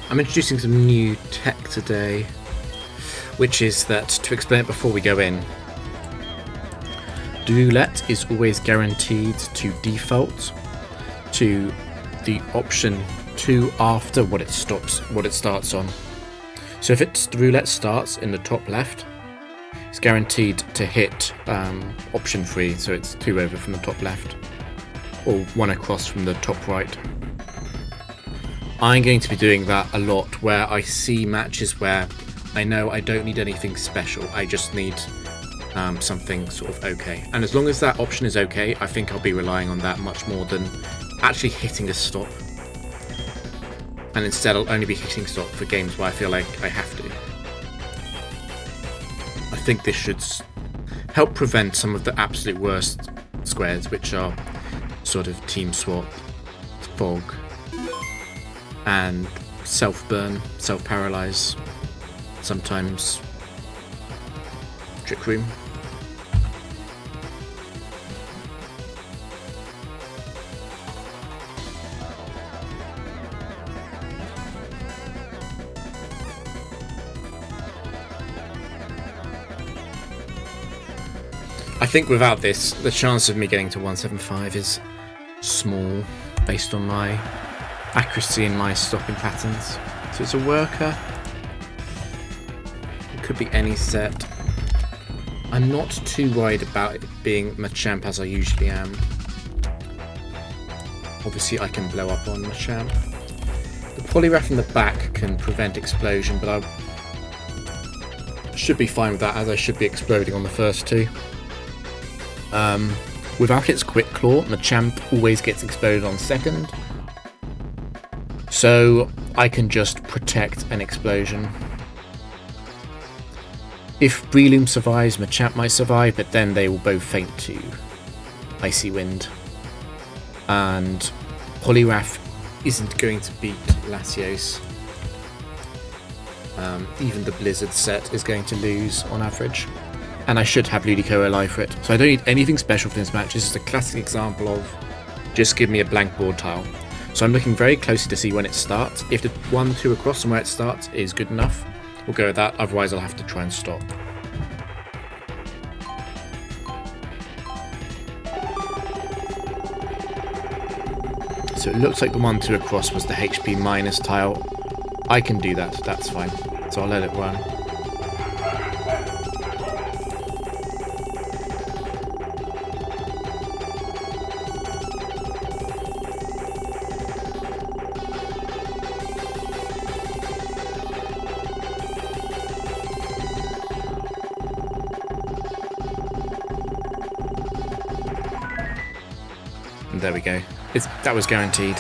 I'm introducing some new tech today, which is that, to explain it before we go in, roulette is always guaranteed to default to the option 2 after what it starts on. So if the roulette starts in the top left, it's guaranteed to hit option 3, so it's 2 over from the top left, or 1 across from the top right. I'm going to be doing that a lot, where I see matches where I know I don't need anything special, I just need something sort of okay. And as long as that option is okay, I think I'll be relying on that much more than actually hitting a stop. And instead I'll only be hitting stop for games where I feel like I have to. I think this should help prevent some of the absolute worst squares, which are sort of team swap, fog, and self-burn, self-paralyze, sometimes trick room. I think without this, the chance of me getting to 175 is small, based on my accuracy and my stopping patterns. So it's a worker. It could be any set. I'm not too worried about it being Machamp as I usually am. Obviously I can blow up on Machamp. The Poliwrath in the back can prevent explosion, but I should be fine with that, as I should be exploding on the first 2. Without its Quick Claw, Machamp always gets exploded on second, so I can just protect an explosion. If Breloom survives, Machamp might survive, but then they will both faint to Icy Wind. And Poliwrath isn't going to beat Latios. Even the Blizzard set is going to lose on average. And I should have Ludicolo alive for it. So I don't need anything special for this match. This is a classic example of just give me a blank board tile. So I'm looking very closely to see when it starts. If the 1-2 across from where it starts is good enough, we'll go with that. Otherwise I'll have to try and stop. So it looks like the 1-2 across was the HP minus tile. I can do that, that's fine. So I'll let it run. And there we go. That was guaranteed.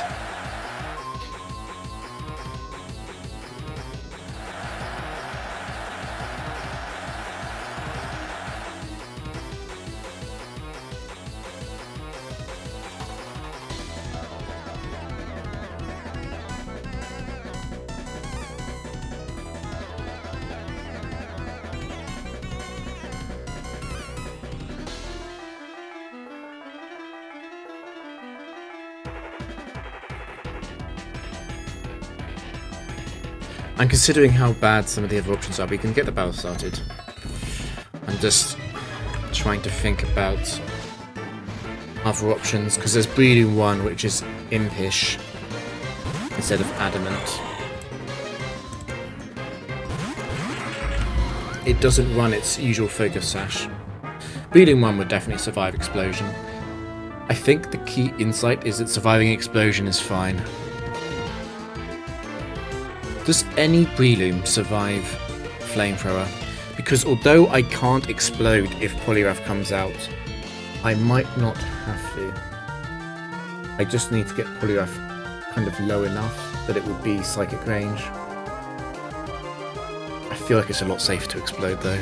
I'm considering how bad some of the other options are. We can get the battle started. I'm just trying to think about other options, because there's Breloom 1, which is Impish instead of Adamant. It doesn't run its usual Focus Sash. Breloom 1 would definitely survive Explosion. I think the key insight is that surviving Explosion is fine. Does any Breloom survive Flamethrower? Because although I can't explode if Poliwrath comes out, I might not have to. I just need to get Poliwrath kind of low enough that it would be Psychic range. I feel like it's a lot safer to explode though.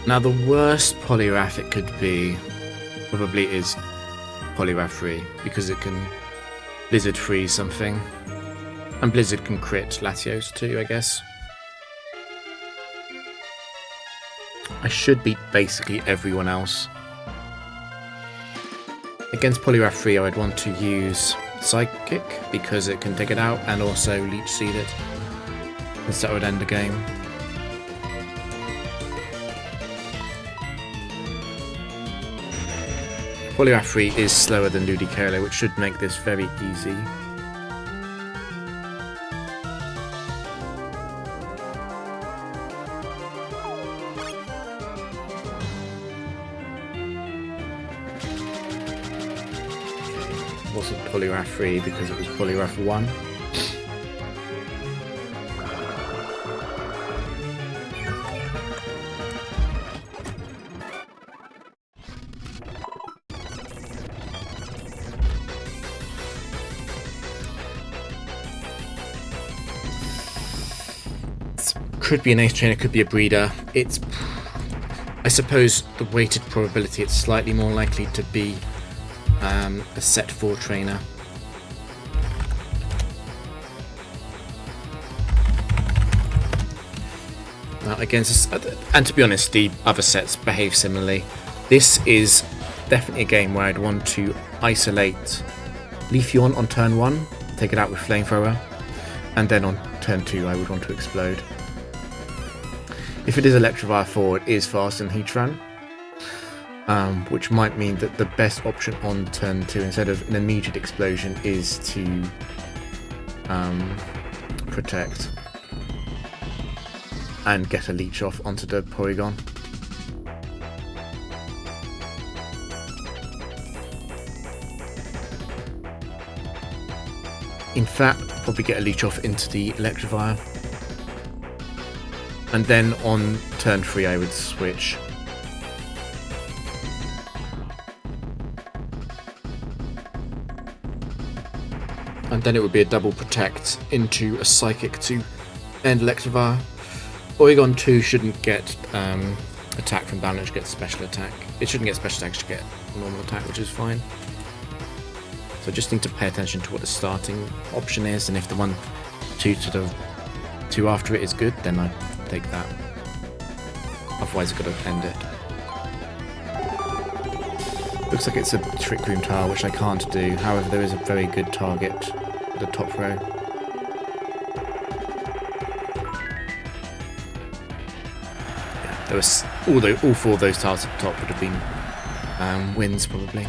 Now the worst Poliwrath it could be probably is Poliwrath 3, because it can Blizzard freeze something. And Blizzard can crit Latios too, I guess. I should beat basically everyone else. Against Poliwrath 3 I would want to use Psychic, because it can take it out, and also Leech Seed it. And so that would end the game. Poliwrath 3 is slower than Ludicolo, which should make this very easy. It wasn't Poliwrath 3 because it was Poliwrath 1. Could be an Ace Trainer, could be a Breeder. It's, I suppose, the weighted probability, it's slightly more likely to be a set 4 trainer. Against this, and to be honest, the other sets behave similarly. This is definitely a game where I'd want to isolate Leafeon on turn 1, take it out with Flamethrower, and then on turn 2 I would want to explode. If it is Electivire 4, it is faster than Heatran, which might mean that the best option on turn 2, instead of an immediate explosion, is to protect and get a leech off onto the Porygon. In fact, probably get a leech off into the Electivire. And then on turn 3 I would switch. And then it would be a double protect into a Psychic to end Electivire. Porygon 2 shouldn't get attack from balance, get special attack. It shouldn't get special attack, it should get normal attack, which is fine. So just need to pay attention to what the starting option is, and if the 1-2 to the 2 after it is good, then I take that. Otherwise I've got to end it. Looks like it's a Trick Room tile, which I can't do. However, there is a very good target at the top row. Yeah, there was, although all 4 of those tiles at the top would have been wins probably.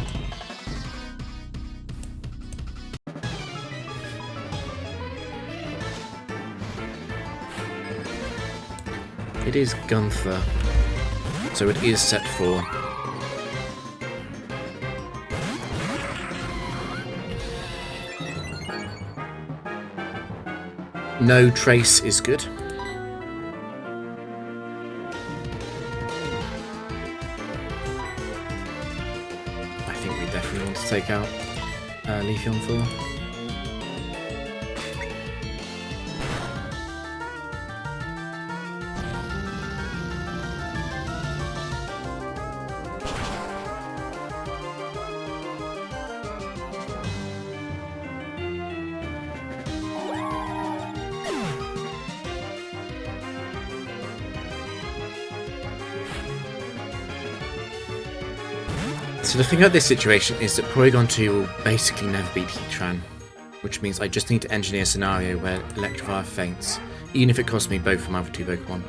It is Gunther, so it is set 4. No Trace is good. I think we definitely want to take out Leafeon 4. So the thing about this situation is that Porygon 2 will basically never beat Heatran, which means I just need to engineer a scenario where Electivire faints, even if it costs me both of my other 2 Pokemon.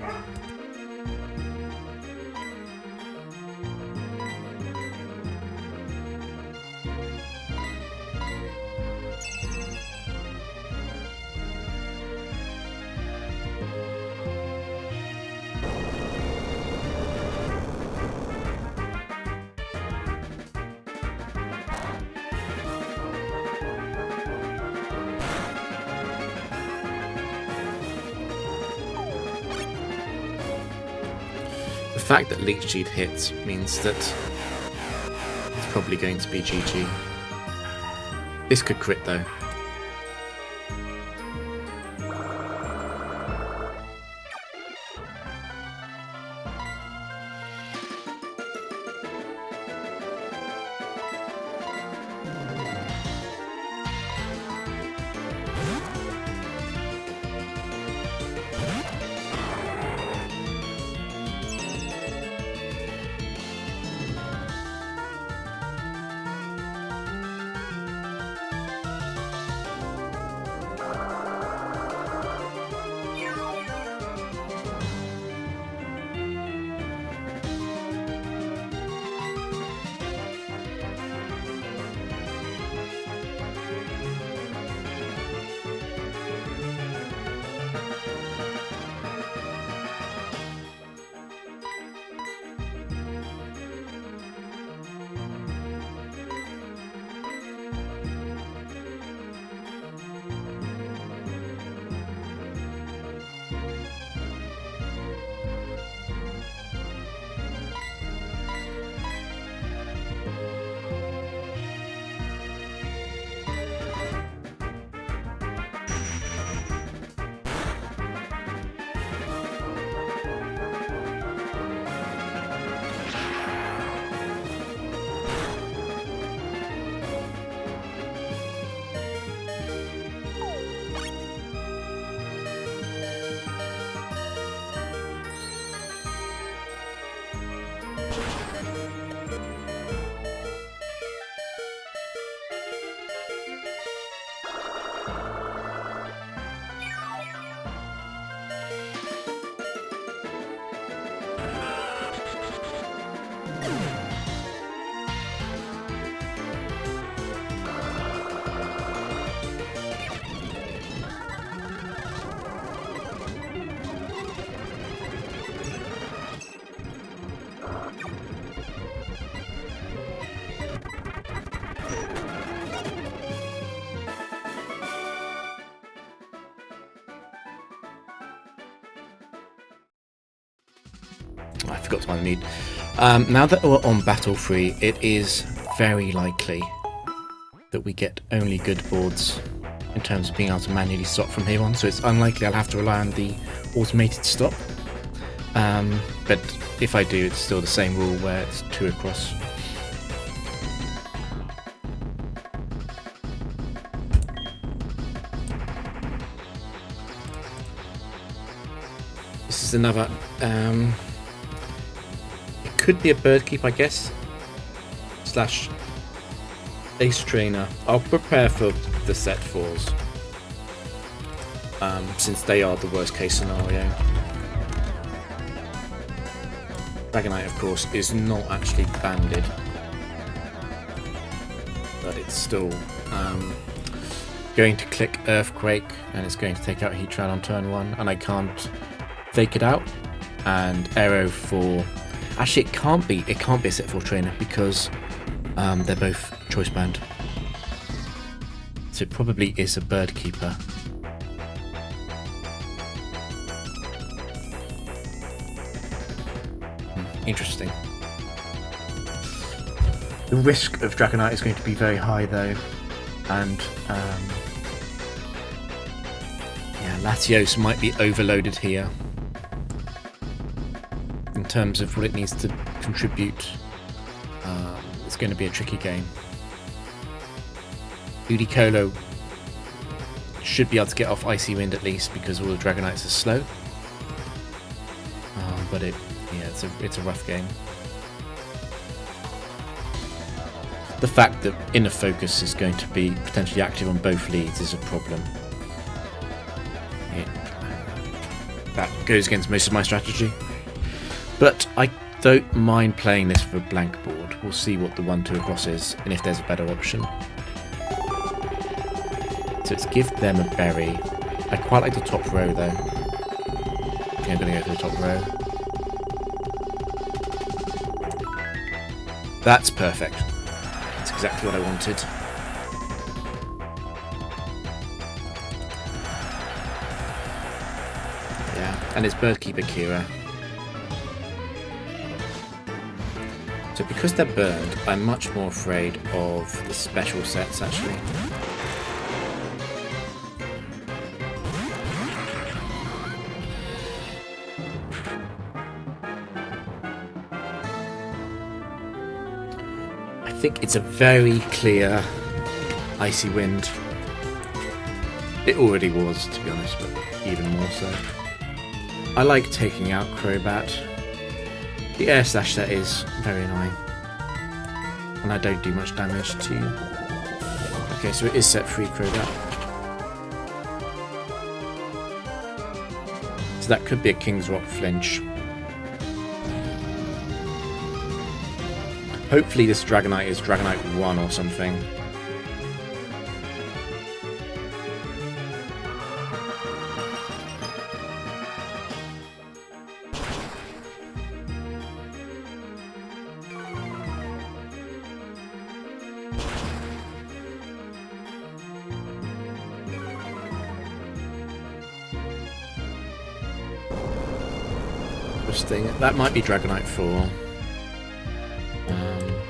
The fact that Leech Seed hits means that it's probably going to be GG. This could crit though. I forgot to unmute. Now that we're on Battle Free, it is very likely that we get only good boards in terms of being able to manually stop from here on, so it's unlikely I'll have to rely on the automated stop. But if I do, it's still the same rule where it's 2 across. This is another... it could be a bird keep, I guess. Slash ace trainer. I'll prepare for the set 4s. Since they are the worst case scenario. Dragonite, of course, is not actually banded. But it's still going to click Earthquake, and it's going to take out Heatran on turn 1, and I can't fake it out. And Arrow for... Actually, it can't be a set 4 trainer because they're both choice band. So it probably is a bird keeper. Interesting. The risk of Dragonite is going to be very high though, and yeah, Latios might be overloaded here in terms of what it needs to contribute. It's going to be a tricky game. Ludicolo should be able to get off Icy Wind at least because all the Dragonites are slow, but it's a rough game. The fact that Inner Focus is going to be potentially active on both leads is a problem. That goes against most of my strategy. But I don't mind playing this for a blank board. We'll see what the 1-2 across is and if there's a better option. So let's give them a berry. I quite like the top row though. I think I'm going to go for the top row. That's perfect. That's exactly what I wanted. Yeah, and it's Birdkeeper Kira. So because they're burned, I'm much more afraid of the special sets actually. I think it's a very clear Icy Wind. It already was, to be honest, but even more so. I like taking out Crobat. The Air Slash set is very annoying, and I don't do much damage to you. Okay, so it is set free Crobat. So that could be a King's Rock flinch. Hopefully this Dragonite is Dragonite 1 or something. Interesting. That might be Dragonite 4.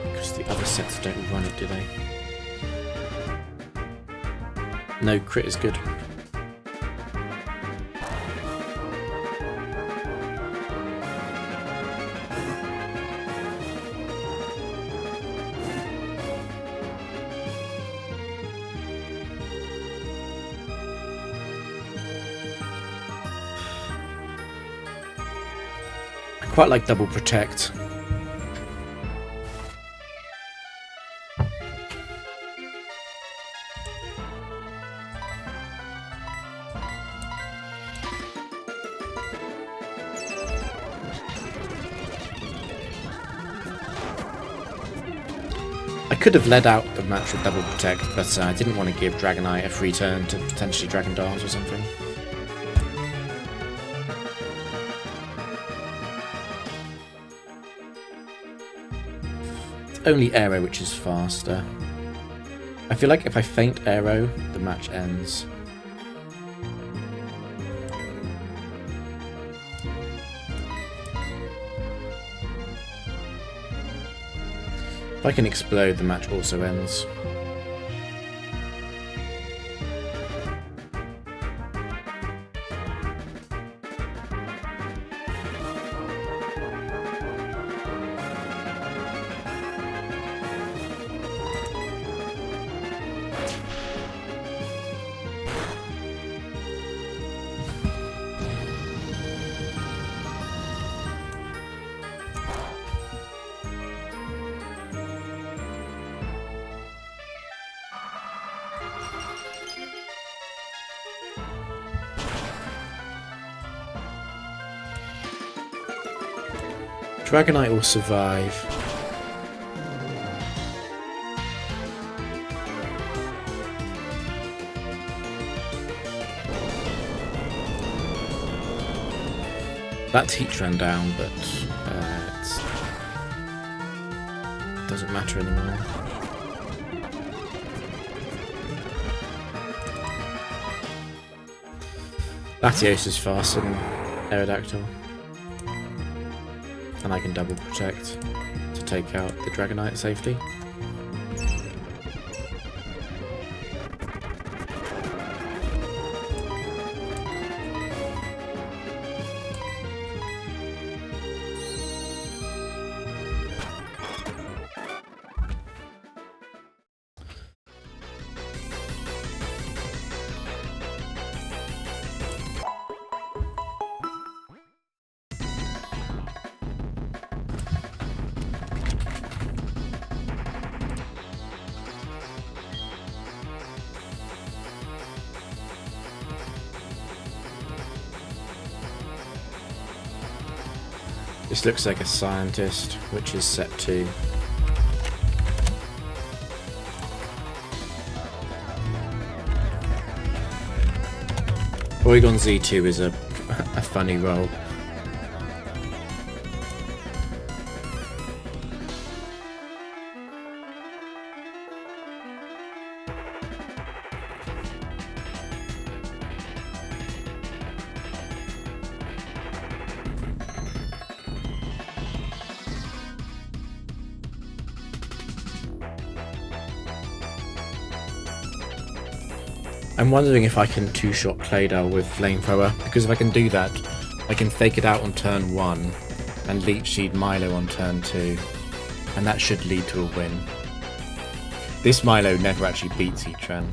Because the other sets don't run it, do they? No, crit is good. I quite like double protect. I could have led out the match with double protect, but I didn't want to give Dragonite a free turn to potentially Dragon Dance or something. It's only Aero which is faster. I feel like if I feint Aero, the match ends. If I can explode, the match also ends. Dragonite will survive. That Teach ran down, but it doesn't matter anymore. Latios is faster than Aerodactyl. And I can double protect to take out the Dragonite safely. This looks like a Scientist, which is set 2. Porygon Z2 is a funny roll. I'm wondering if I can two-shot Claydol with Flamethrower, because if I can do that, I can fake it out on turn 1 and Leech Seed Milo on turn 2, and that should lead to a win. This Milo never actually beats Heatran.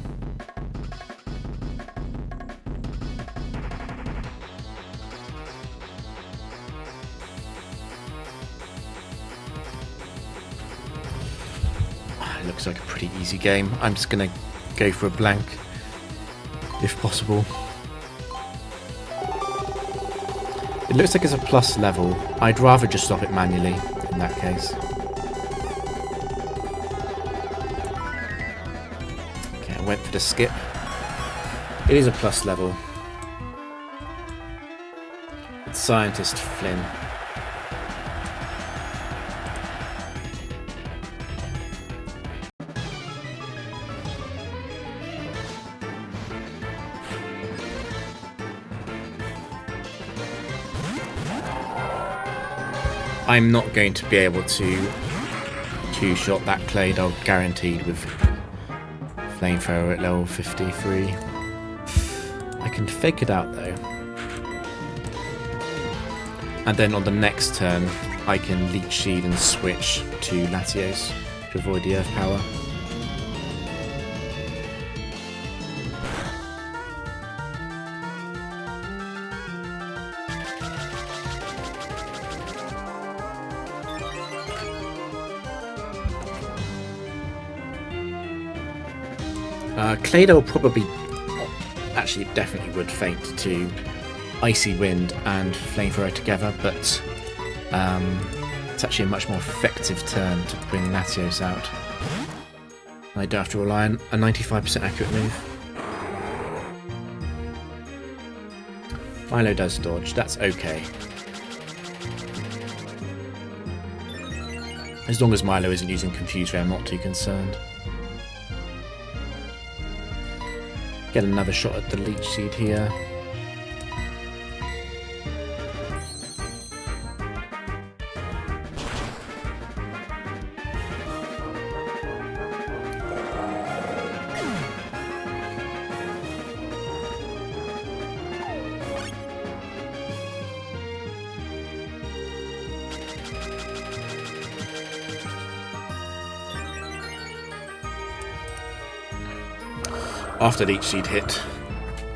It looks like a pretty easy game. I'm just gonna go for a blank, if possible. It looks like it's a plus level. I'd rather just stop it manually in that case. Okay, I went for the skip. It is a plus level. It's Scientist Flynn. I'm not going to be able to two-shot that Claydol guaranteed with Flamethrower at level 53. I can fake it out though. And then on the next turn, I can Leech Seed and switch to Latios to avoid the Earth Power. Claydol probably, actually definitely would feint to Icy Wind and Flamethrower together, but it's actually a much more effective turn to bring Latios out. I don't have to rely on a 95% accurate move. Milo does dodge, that's okay. As long as Milo isn't using Confuse Ray, I'm not too concerned. Get another shot at the Leech Seed here. After Leech Seed hit,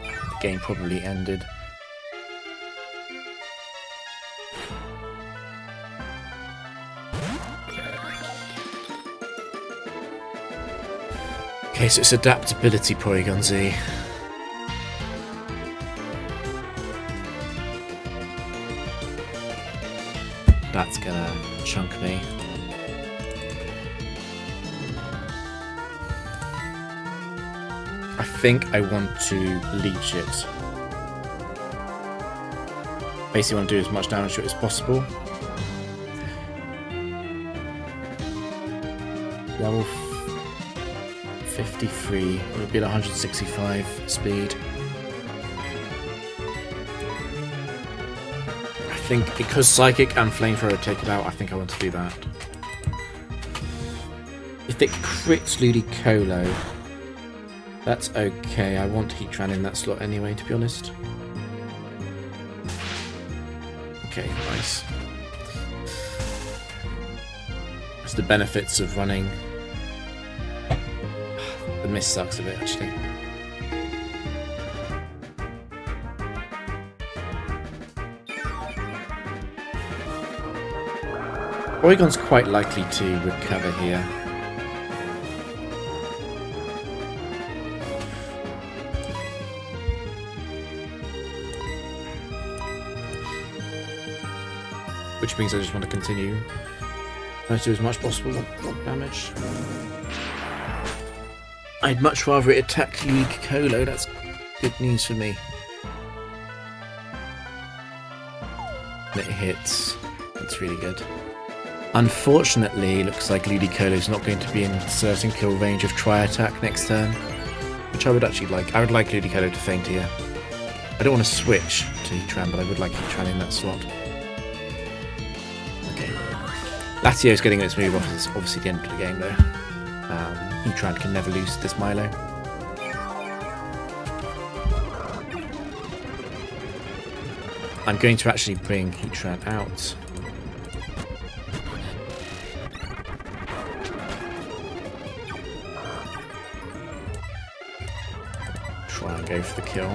the game probably ended. Okay, so it's adaptability Porygon Z. That's gonna chunk me. I think I want to leech it. Basically want to do as much damage to it as possible. Level 53, it would be at 165 speed. I think because Psychic and Flamethrower take it out, I think I want to do that. If it crits Ludicolo, that's okay. I want Heatran in that slot anyway, to be honest. Okay, nice. That's the benefits of running. The miss sucks a bit, actually. Porygon's quite likely to recover here. Which means I just want to continue. Try to do as much possible damage. I'd much rather it attack Ludicolo, that's good news for me. And it hits. That's really good. Unfortunately, looks like Ludicolo's not going to be in certain kill range of Tri-Attack next turn. Which I would actually like. I would like Ludicolo to faint here. I don't want to switch to Heatran, but I would like Heatran in that slot. Okay. Latios getting its move off is obviously the end of the game though. Heatran can never lose this Milo. I'm going to actually bring Heatran out. Try and go for the kill.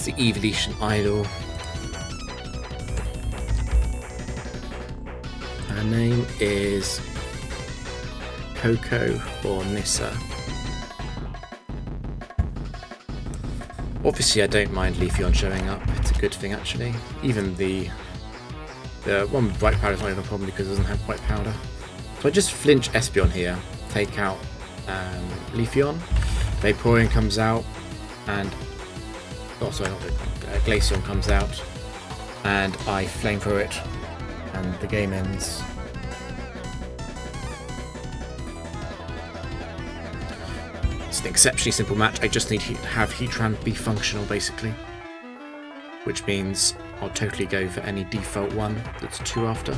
The Evolution Idol. Her name is Coco or Nissa. Obviously I don't mind Leafeon showing up, it's a good thing actually. Even the one with Bright Powder is not even a problem because it doesn't have Bright Powder. So I just flinch Espeon here, take out Leafeon, Vaporeon comes out, and oh, sorry, not Glaceon comes out, and I Flamethrower it, and the game ends. It's an exceptionally simple match. I just need to have Heatran be functional, basically. Which means I'll totally go for any default one that's 2 after.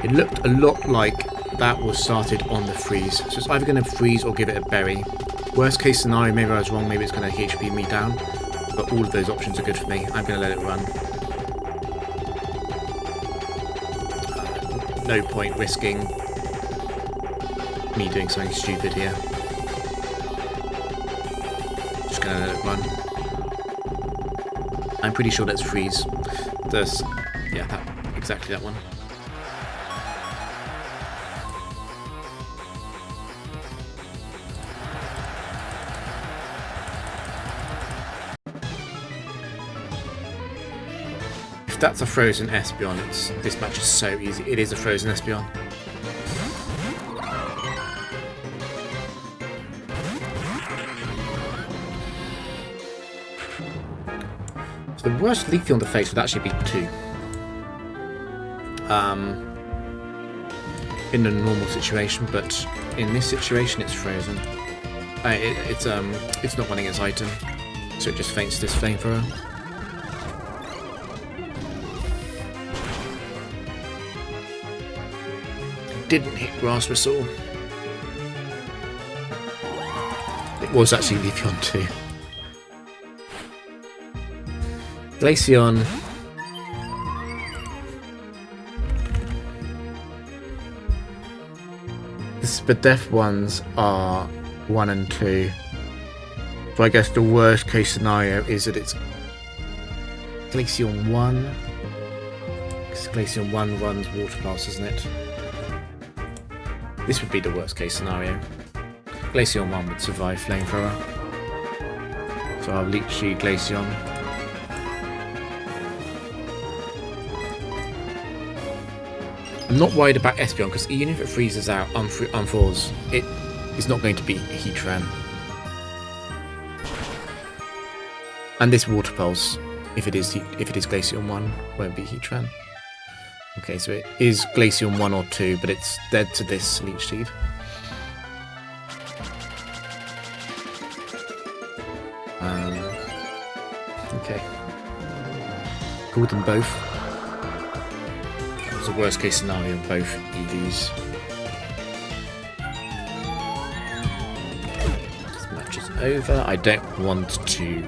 It looked a lot like that was started on the freeze. So it's either going to freeze or give it a berry. Worst case scenario, maybe I was wrong, maybe it's going to HP me down. But all of those options are good for me. I'm going to let it run. No point risking me doing something stupid here. Just going to let it run. I'm pretty sure that's freeze. Yeah, exactly that one. If that's a frozen Espeon, this match is so easy. It is a frozen Espeon. So the worst Leafeon to face would actually be 2. In a normal situation, but in this situation it's frozen. It's not running its item, so it just faints this Flamethrower. didn't hit Grass Whistle. It was actually Leafeon 2. Glaceon. The Spadef ones are 1 and 2. So I guess the worst case scenario is that it's Glaceon 1. Because Glaceon 1 runs Water Pulse, isn't it? This would be the worst case scenario. Glaceon 1 would survive Flamethrower. So I'll Leech Seed Glaceon. I'm not worried about Espeon because even if it freezes out, unfroze, it is not going to be a Heatran. And this Water Pulse, if it is Glaceon 1, won't be Heatran. Okay, so it is Glaceon 1 or 2, but it's dead to this Leech Seed. Okay. Called them both. That was the worst case scenario of both EVs. This match is over. I don't want to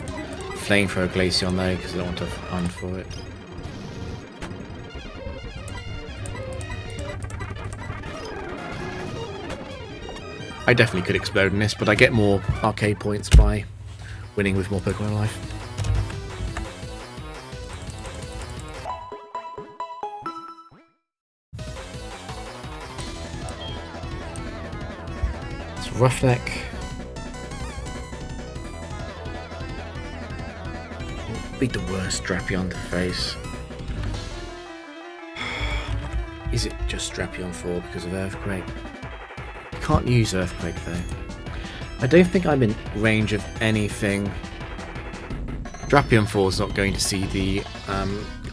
Flamethrower Glaceon though, because I don't want to hunt for it. I definitely could explode in this, but I get more arcade points by winning with more Pokemon alive. It's Roughneck. What would be the worst Drapion to face? Is it just Drapion 4 because of Earthquake? Can't use Earthquake though. I don't think I'm in range of anything. Drapion 4 is not going to see the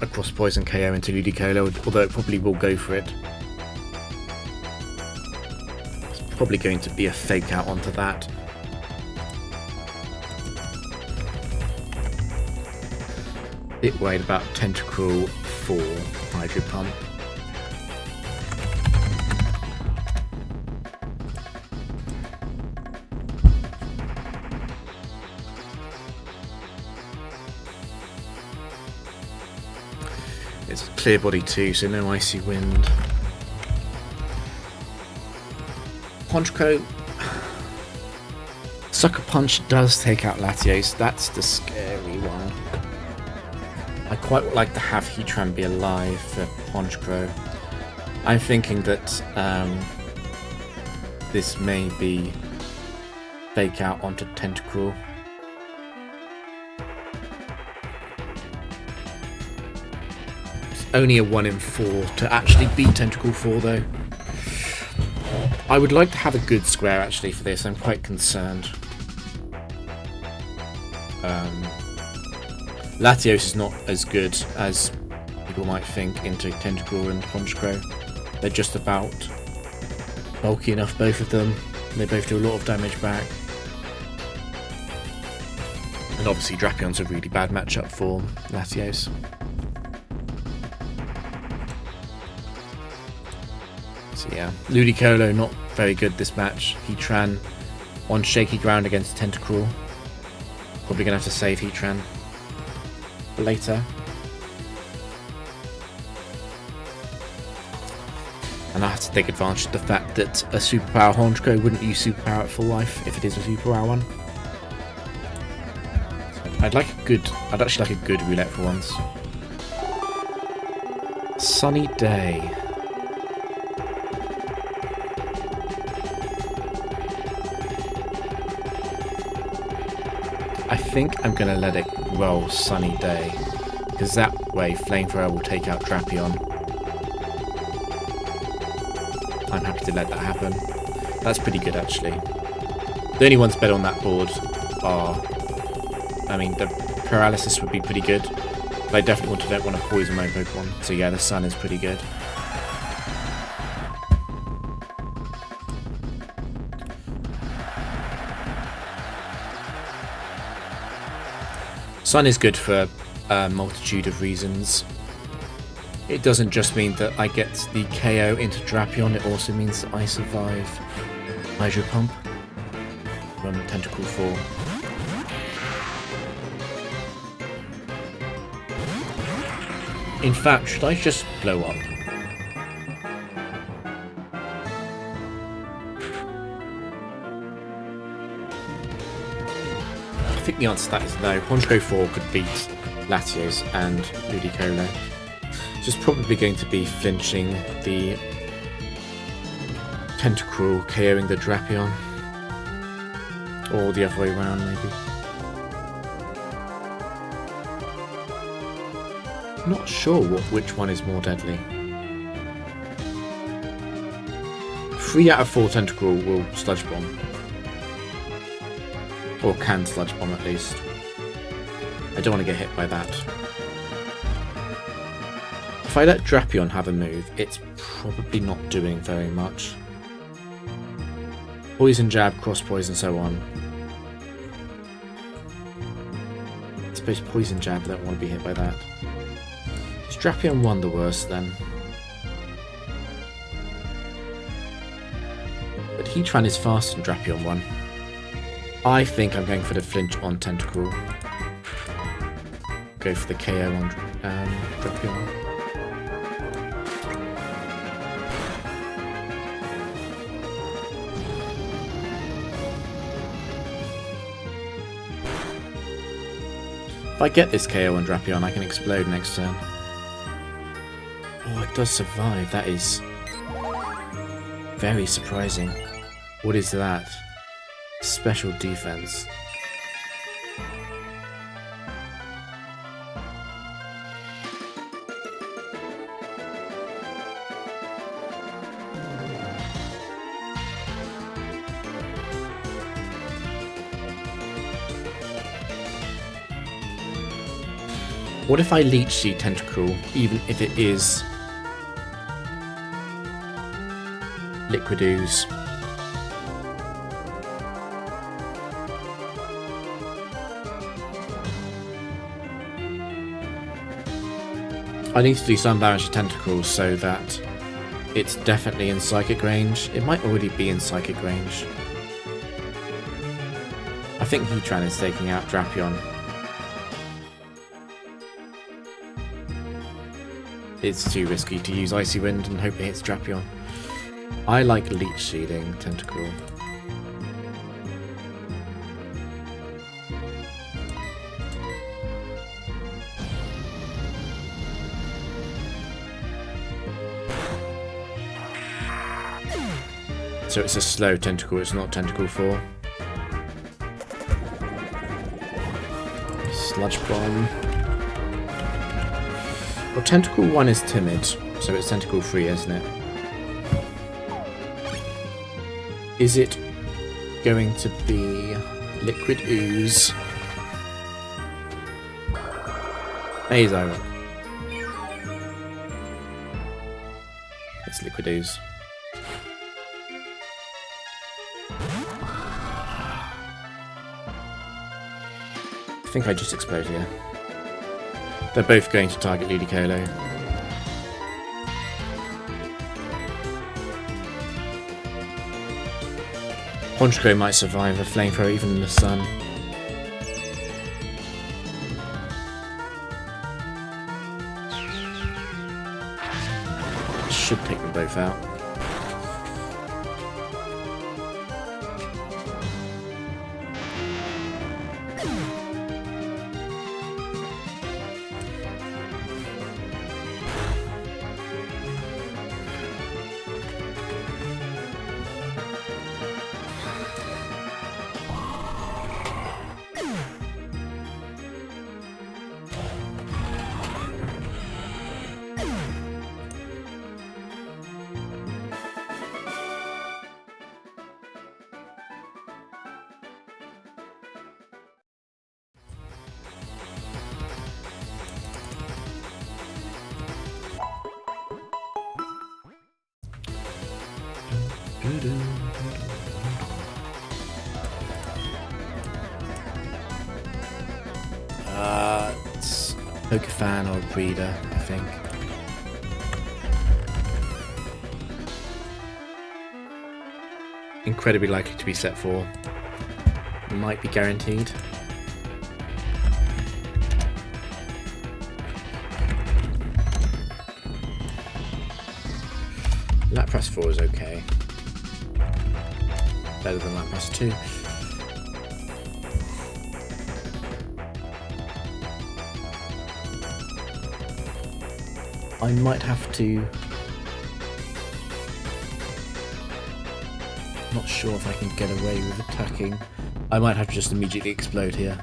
Across Poison KO into Ludicolo, although it probably will go for it. It's probably going to be a fake out onto that. Bit worried about Tentacruel for Hydro Pump. It's Clear Body 2, so no Icy Wind. Honchkrow. Sucker Punch does take out Latios. That's the scary one. I quite would like to have Heatran be alive for Honchkrow. I'm thinking that this may be fake out onto Tentacruel. Only a 1 in 4 to actually beat Tentacruel 4 though. I would like to have a good square actually for this. I'm quite concerned. Latios is not as good as people might think into Tentacruel and Honchkrow. They're just about bulky enough, both of them. They both do a lot of damage back. And obviously Drapion's a really bad matchup for Latios. So yeah, Ludicolo not very good this match. Heatran on shaky ground against Tentacruel. Probably going to have to save Heatran for later. And I have to take advantage of the fact that a Superpower Honchkrow wouldn't use Superpower at full life if it is a Superpower one. So I'd actually like a good roulette for once. Sunny Day. I think I'm going to let it roll Sunny Day, because that way Flamethrower will take out Drapion. I'm happy to let that happen. That's pretty good actually. The only ones better on that board are... I mean, the Paralysis would be pretty good, but I definitely don't want to poison my Pokemon. So yeah, the Sun is pretty good. Sun is good for a multitude of reasons. it doesn't just mean that I get the KO into Drapion, it also means that I survive Hydro Pump from Tentacle 4. In fact, should I just blow up? I think the answer to that is no. Honchkrow 4 could beat Latios and Ludicolo. So it's probably going to be flinching the Tentacruel, KOing the Drapion. Or the other way around, maybe. Not sure which one is more deadly. 3 out of 4 Tentacruel will Sludge Bomb. Or can Sludge Bomb at least. I don't want to get hit by that. If I let Drapion have a move, it's probably not doing very much. Poison Jab, Cross Poison, so on. I suppose Poison Jab, I don't want to be hit by that. Is Drapion 1 the worst then? But Heatran is faster than Drapion 1. I think I'm going for the flinch on Tentacruel. Go for the KO on Drapion. If I get this KO on Drapion, I can explode next turn. Oh, it does survive. That is very surprising. What is that? Special defense. What if I Leech Seed Tentacruel, even if it is Liquid Ooze? I need to do some damage to Tentacruel so that it's definitely in Psychic range. It might already be in Psychic range. I think Heatran is taking out Drapion. It's too risky to use Icy Wind and hope it hits Drapion. I like Leech Seeding Tentacruel. So it's a slow Tentacruel, it's not Tentacle 4. Sludge Bomb. Well, Tentacle 1 is timid, so it's Tentacle 3, isn't it? Is it going to be Liquid Ooze? Maze Iron. It's Liquid Ooze. I think I just explode here. They're both going to target Ludicolo. Honchkrow might survive a flamethrower even in the sun. Should take them both out. It's Pokefan or Breeder, I think. incredibly likely to be set for. Might be guaranteed. Lapras 4 is okay. Better than Lapras 2. I might have to... Not sure if I can get away with attacking. I might have to just immediately explode here.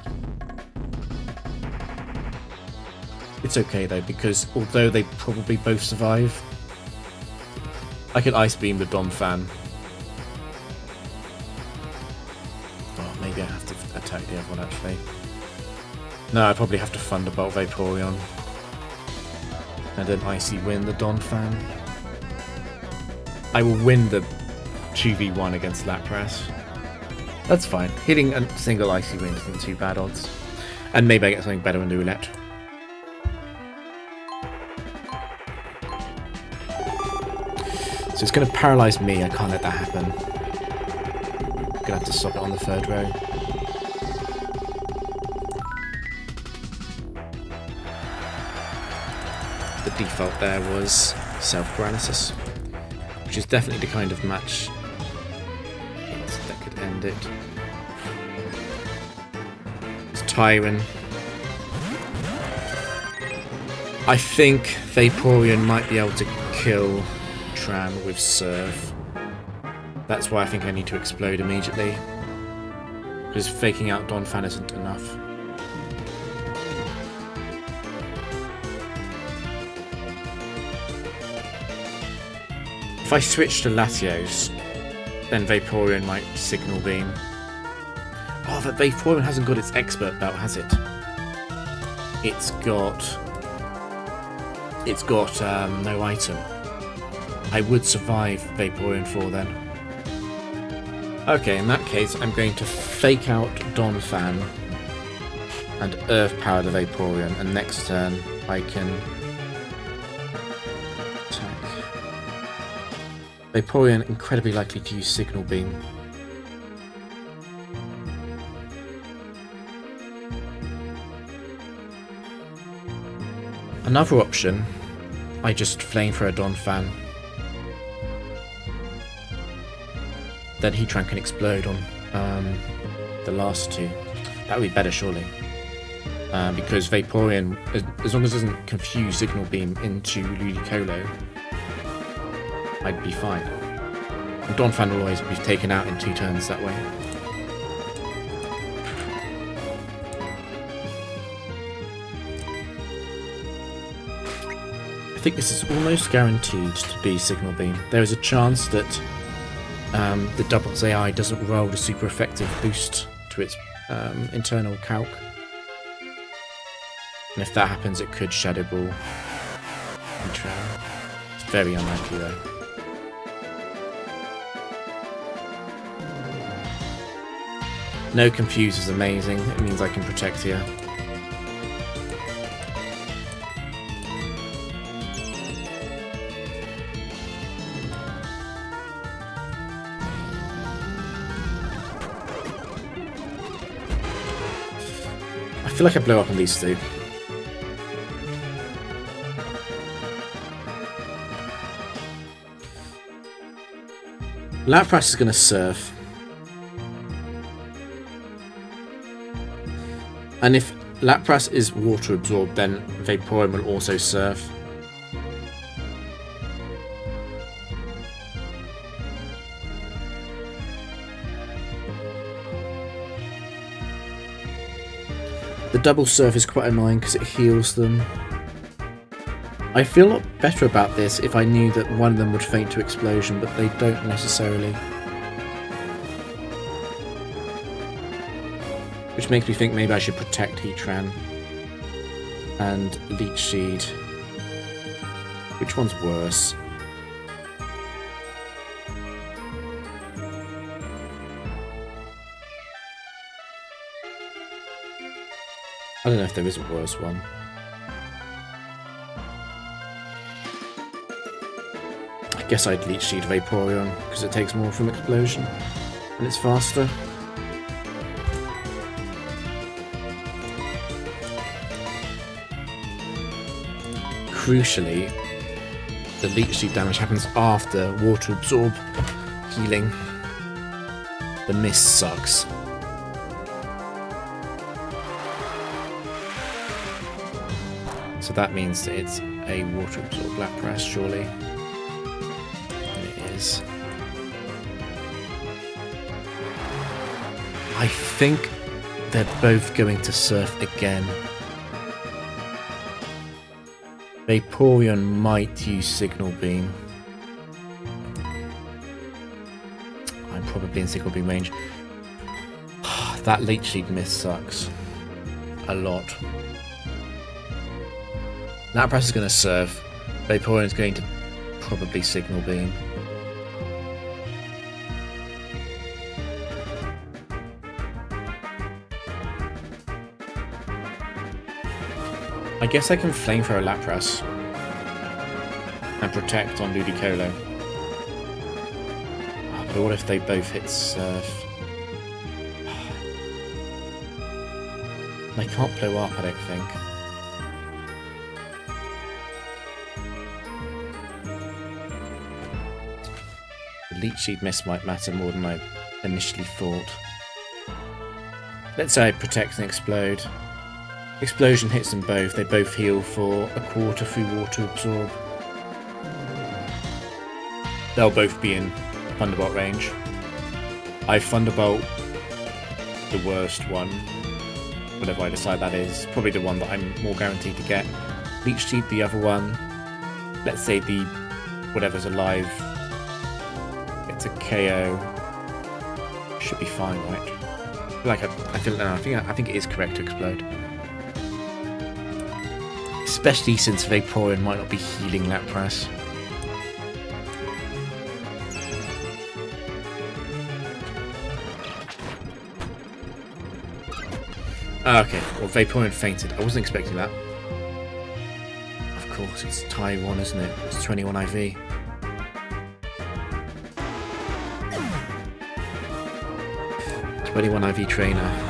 It's okay though, because although they probably both survive, I could Ice Beam the Donphan. Oh, maybe I have to attack the other one actually. No, I probably have to Thunderbolt Vaporeon. And then Icy Wind the Donphan. I will win the 2v1 against Lapras. That's fine. Hitting a single Icy Wind isn't too bad odds. And maybe I get something better in the roulette. So it's going to paralyze me. I can't let that happen. I'm going to have to stop it on the third row. The default there was Self-Paralysis, which is definitely the kind of match that could end it. It's Tyron. I think Vaporeon might be able to kill Tran with Surf. That's why I think I need to explode immediately. Because faking out Donphan isn't enough. If I switch to Latios, then Vaporeon might Signal Beam. Oh, but Vaporeon hasn't got its Expert Belt, has it? It's got no item. I would survive Vaporeon 4 then. Okay, in that case, I'm going to fake out Donphan and Earth Power the Vaporeon, and next turn I can attack. Vaporeon incredibly likely to use Signal Beam. Another option, I just Flamethrower Donphan. Then Heatran can explode on the last two. That would be better, surely. Because Vaporeon, as long as it doesn't confuse Signal Beam into Ludicolo, I'd be fine. And Donphan will always be taken out in 2 turns that way. I think this is almost guaranteed to be Signal Beam. There is a chance that the Doubles AI doesn't roll the super effective boost to its internal calc. And if that happens, it could Shadow Ball. It's very unlikely though. No Confuse is amazing. It means I can protect here. I feel like I blew up on these two. Lapras is going to Surf. And if Lapras is water absorbed, then Vaporeon will also Surf. The double Surf is quite annoying because it heals them. I feel a lot better about this if I knew that one of them would faint to Explosion, but they don't necessarily. Which makes me think maybe I should protect Heatran and Leech Seed. Which one's worse? I don't know if there is a worse one. I Guess I'd Leech Seed Vaporeon because it takes more from Explosion and it's faster. Crucially, the Leech Seed damage happens after Water Absorb healing. The miss sucks. So that means that it's a Water Absorb Lapras, surely. And it is. I think they're both going to Surf again. Vaporeon might use Signal Beam. I'm probably in Signal Beam range. That Leech Seed miss sucks. A lot. Lapras is going to Surf. Vaporeon is going to probably Signal Beam. I guess I can Flamethrower Lapras and Protect on Ludicolo. But what if they both hit Surf? They can't blow up, I don't think. The Leech Seed miss might matter more than I initially thought. Let's say I Protect and Explode. Explosion hits them both. They both heal for a quarter through Water Absorb. They'll both be in Thunderbolt range. I Thunderbolt the worst one. Whatever I decide that is. Probably the one that I'm more guaranteed to get. Leech Seed the other one. Let's say the whatever's alive gets a KO. Should be fine, right? I think it is correct to Explode. Especially since Vaporeon might not be healing Lapras. Okay, well Vaporeon fainted. I wasn't expecting that. Of course, it's Taiwan, isn't it? It's 21 IV. IV trainer.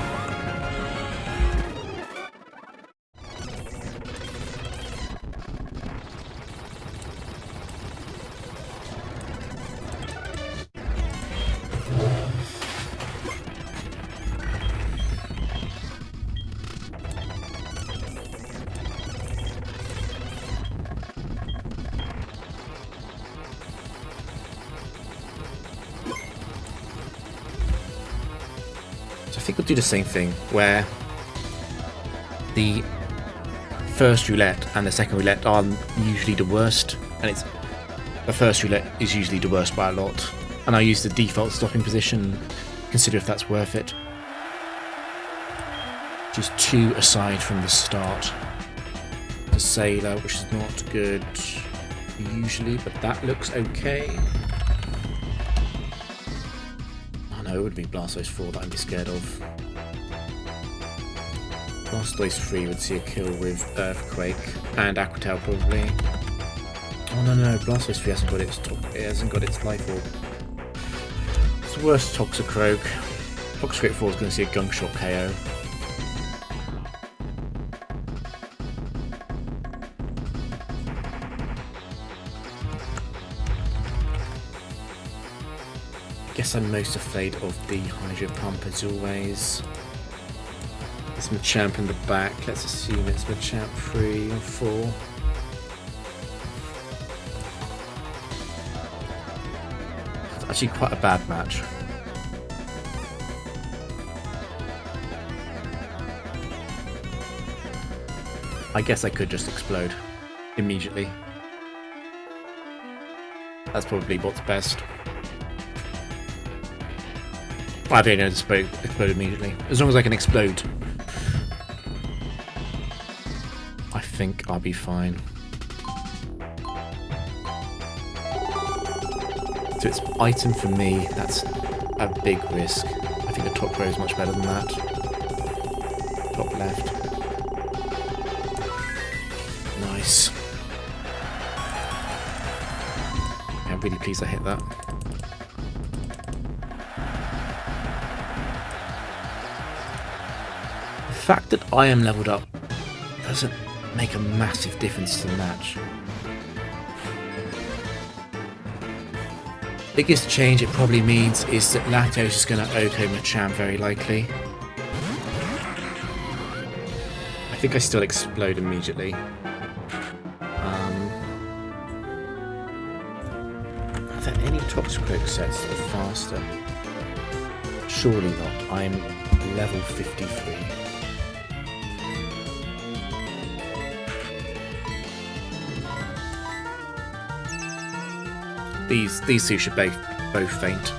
I think we'll do the same thing, where the first roulette and the second roulette are usually the worst, and the first roulette is usually the worst by a lot, and I use the default stopping position, consider if that's worth it. Just 2 aside from the start. The Sailor, which is not good usually, but that looks okay. It would be Blastoise 4 that I'd be scared of. Blastoise 3 would see a kill with Earthquake and Aqua Tail probably. Oh no, Blastoise 3 hasn't got its Life Orb. It's the worst Toxicroak. Toxicroak 4 is going to see a Gunk Shot KO. I guess I'm most afraid of the Hydro Pump as always. It's Machamp in the back. Let's assume it's Machamp 3 or 4. It's actually quite a bad match. I guess I could just explode immediately. That's probably what's best. I don't know, explode immediately. As long as I can explode, I think I'll be fine. So it's item for me, that's a big risk. I think the top row is much better than that. Top left. Nice. Okay, really pleased I hit that. The fact that I am leveled up doesn't make a massive difference to the match. Biggest change it probably means is that Lactos is going to OHKO Machamp very likely. I think I still explode immediately. Are there any Toxicroak sets that are faster? Surely not. I'm level 53. These two should both faint.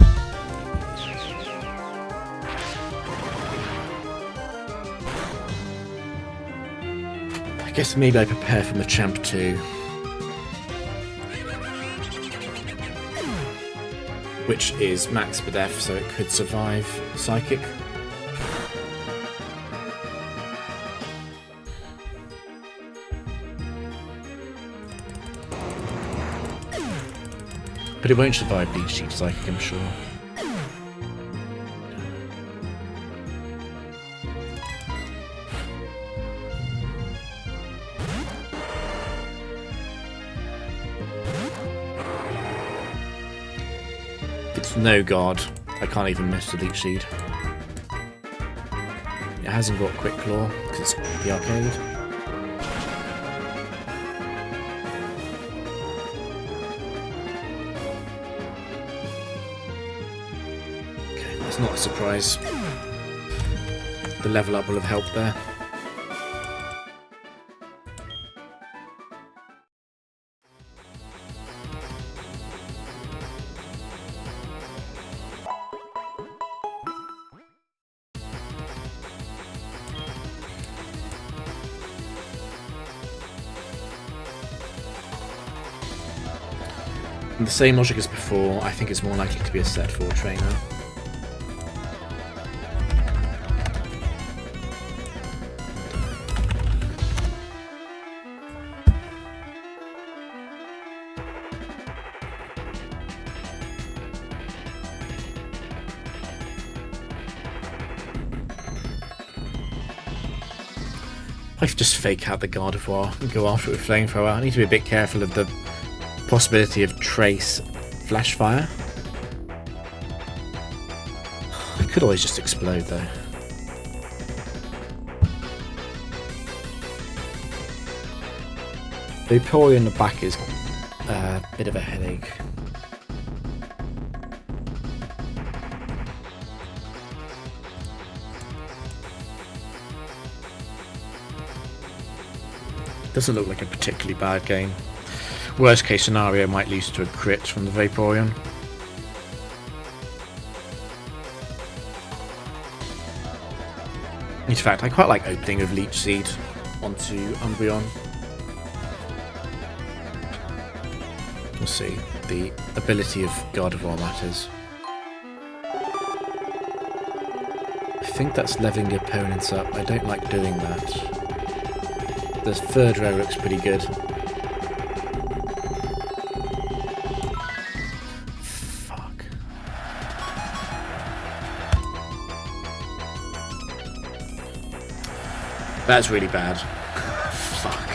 I guess maybe I prepare for Machamp 2. Which is max Bdef, so it could survive Psychic. But it won't survive Leech Seed Psychic, I'm sure. It's no guard. I can't even miss the Leech Seed. It hasn't got Quick Claw because it's the arcade. It's not a surprise. The level up will have helped there. And the same logic as before, I think it's more likely to be a set 4 trainer. I could just fake out the Gardevoir and go after it with Flamethrower. I need to be a bit careful of the possibility of Trace Flash Fire. I could always just explode though. Vaporeon in the back is a bit of a headache. Doesn't look like a particularly bad game. Worst case scenario might lose to a crit from the Vaporeon. In fact, I quite like opening with Leech Seed onto Umbreon. We'll see. The ability of Gardevoir matters. I think that's leveling the opponents up. I don't like doing that. The third row looks pretty good. Fuck. That's really bad. Fuck.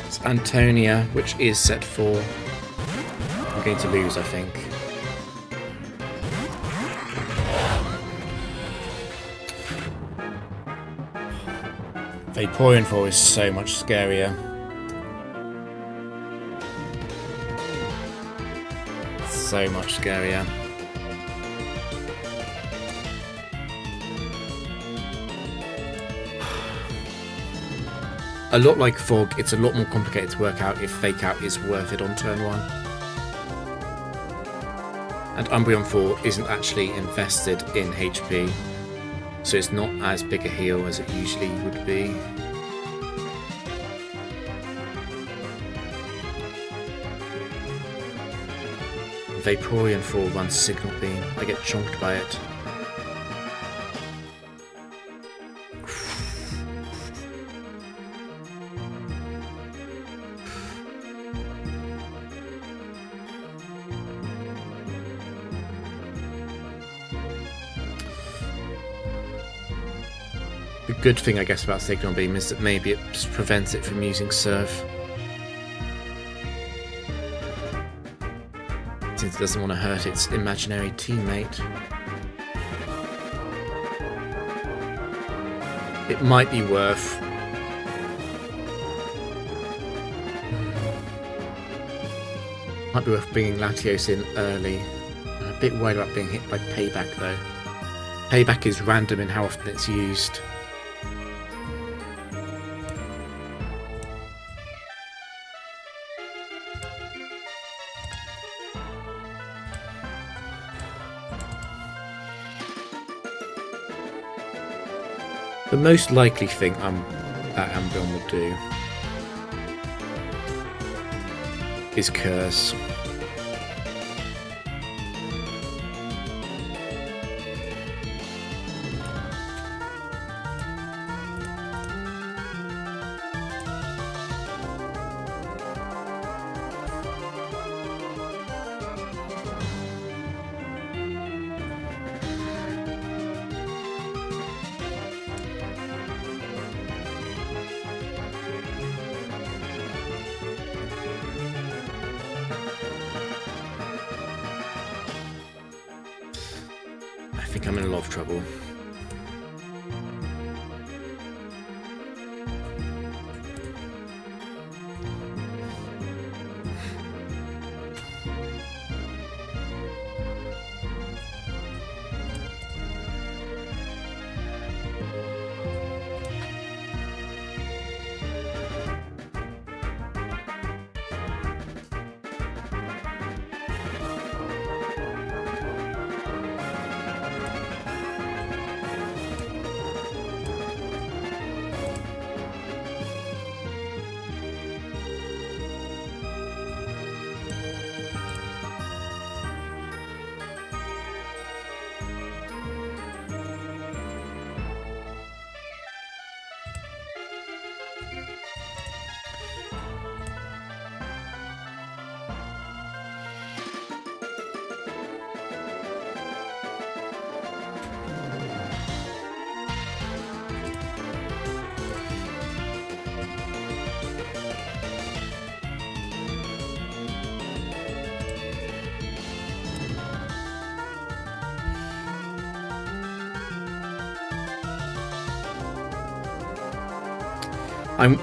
It's Antonia, which is set 4. I'm going to lose, I think. Vaporeon 4 is so much scarier. So much scarier. A lot like Fog, it's a lot more complicated to work out if Fake Out is worth it on turn 1. And Umbreon 4 isn't actually invested in HP, so it's not as big a heal as it usually would be. Vaporeon 4 runs Signal Beam. I get chonked by it. The good thing, I guess, about Signal Beam is that maybe it prevents it from using Surf. Since it doesn't want to hurt its imaginary teammate. It might be worth... Might be worth bringing Latios in early. I'm a bit worried about being hit by Payback, though. Payback is random in how often it's used. The most likely thing that Umbreon will do is Curse. I think I'm in a lot of trouble.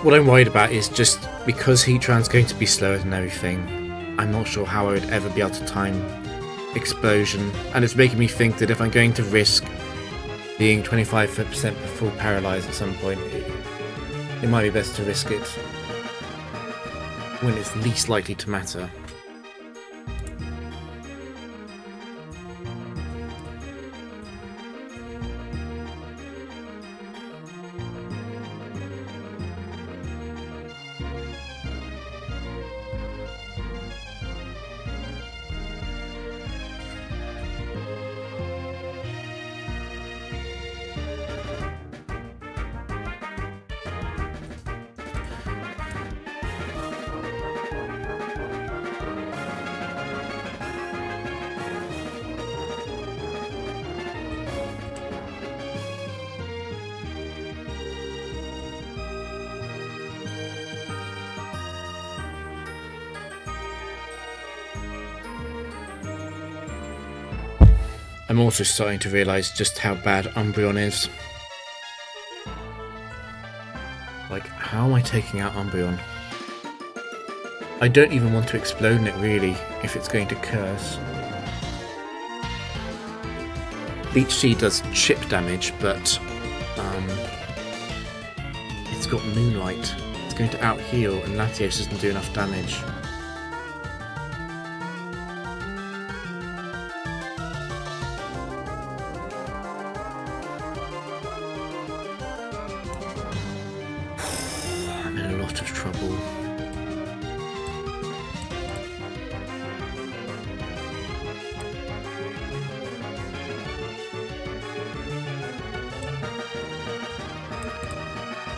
What I'm worried about is just because Heatran's going to be slower than everything, I'm not sure how I would ever be able to time Explosion, and it's making me think that if I'm going to risk being 25% full paralysed at some point, it might be best to risk it when it's least likely to matter. I'm also starting to realise just how bad Umbreon is. Like, how am I taking out Umbreon? I don't even want to explode in it, really, if it's going to Curse. Leech Seed does chip damage, but it's got Moonlight. It's going to out-heal, and Latios doesn't do enough damage. I'm in a lot of trouble.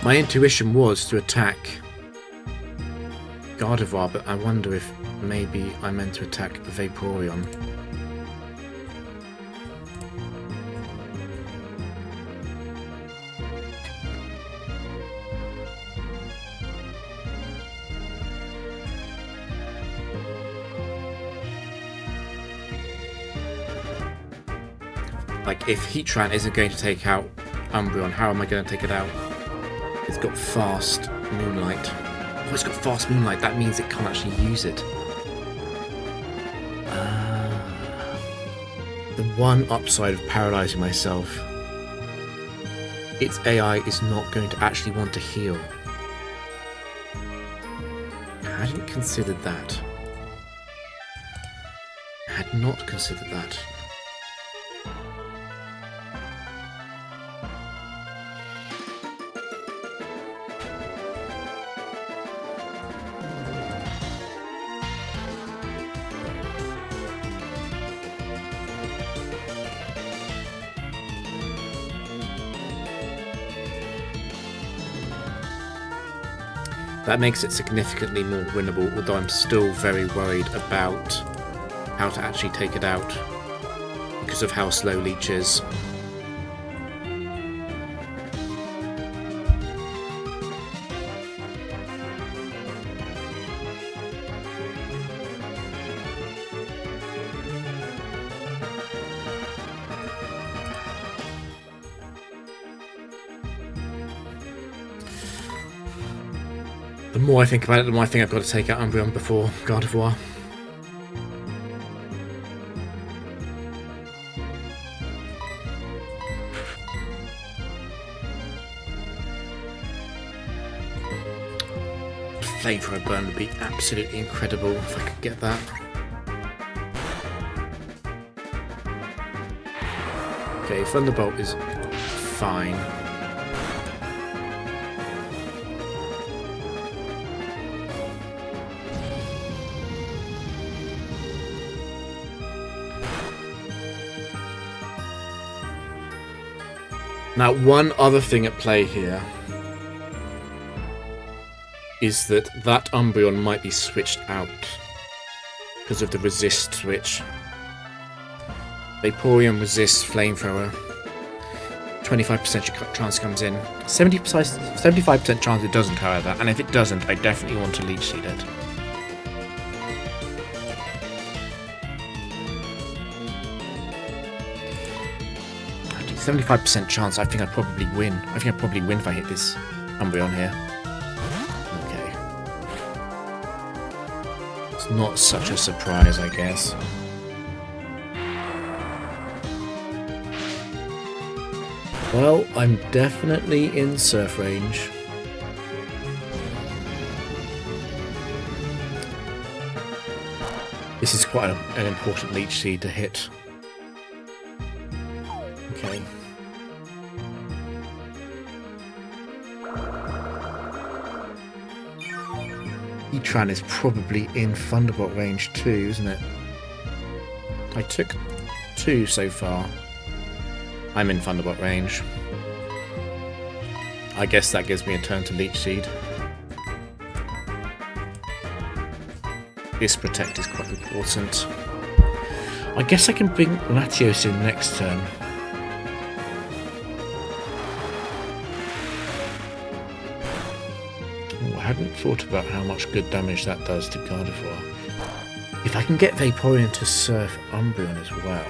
My intuition was to attack Gardevoir, but I wonder if maybe I meant to attack Vaporeon. Like, if Heatran isn't going to take out Umbreon, how am I going to take it out? It's got fast Moonlight. Oh, it's got fast Moonlight. That means it can't actually use it. The one upside of paralyzing myself, its AI is not going to actually want to heal. I hadn't considered that. I had not considered that. That makes it significantly more winnable, although I'm still very worried about how to actually take it out because of how slow Leech is. The more I think about it, the more I think I've got to take out Umbreon before Gardevoir. Flamethrower burn would be absolutely incredible if I could get that. Okay, Thunderbolt is fine. Now, one other thing at play here is that Umbreon might be switched out because of the resist switch. Vaporeon resists Flamethrower. 25% chance comes in. 75% chance it doesn't, however, and if it doesn't, I definitely want to Leech Seed it. 75% chance, I think I'd probably win. I think I'd probably win if I hit this Umbreon here. Okay. It's not such a surprise, I guess. Well, I'm definitely in Surf range. This is quite an important Leech Seed to hit. Okay. Heatran is probably in Thunderbolt range too, isn't it? I took 2 so far. I'm in Thunderbolt range. I guess that gives me a turn to Leech Seed. This Protect is quite important. I guess I can bring Latios in next turn. Oh, I hadn't thought about how much good damage that does to Gardevoir. If I can get Vaporeon to Surf Umbreon as well.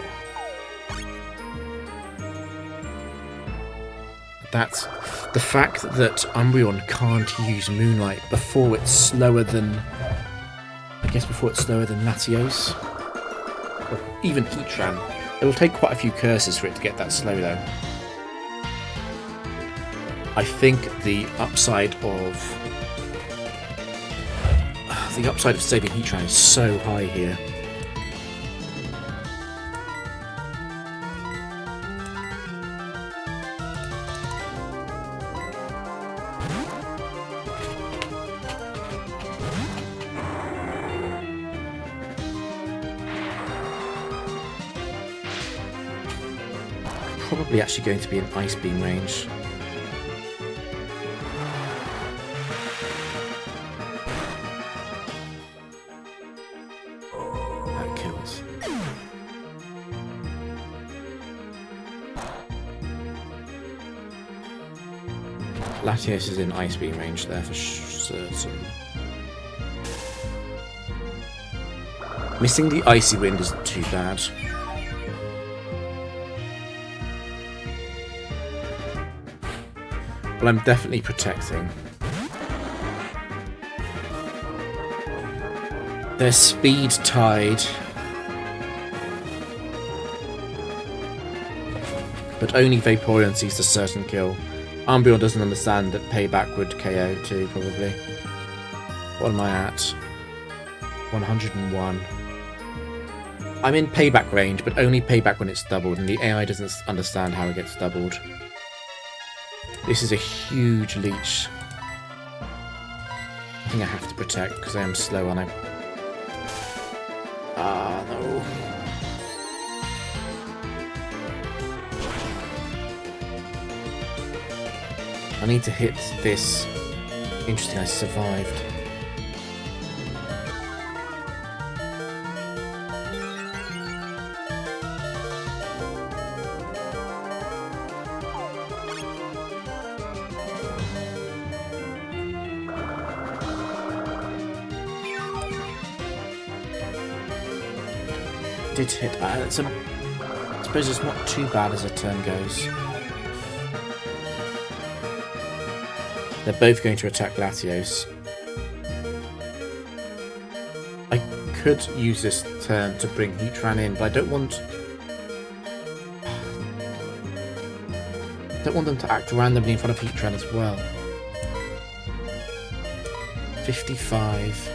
That's the fact that Umbreon can't use Moonlight before it's slower than... I guess before it's slower than Latios. Or even Heatran. It'll take quite a few curses for it to get that slow though. I think the upside of saving Heatran is so high here. Probably actually going to be in Ice Beam range. That kills. Latios is in Ice Beam range there for certain. Missing the Icy Wind isn't too bad. Well, I'm definitely protecting. Their speed tied. But only Vaporeon sees the certain kill. Umbreon doesn't understand that Payback would KO too, probably. What am I at? 101. I'm in Payback range, but only Payback when it's doubled, and the AI doesn't understand how it gets doubled. This is a huge leech. I think I have to protect, because I am slow, and I... Ah, no. I need to hit this. Interesting, I survived. Did hit. I suppose it's not too bad as a turn goes. They're both going to attack Latios. I could use this turn to bring Heatran in, but I don't want them to act randomly in front of Heatran as well. 55.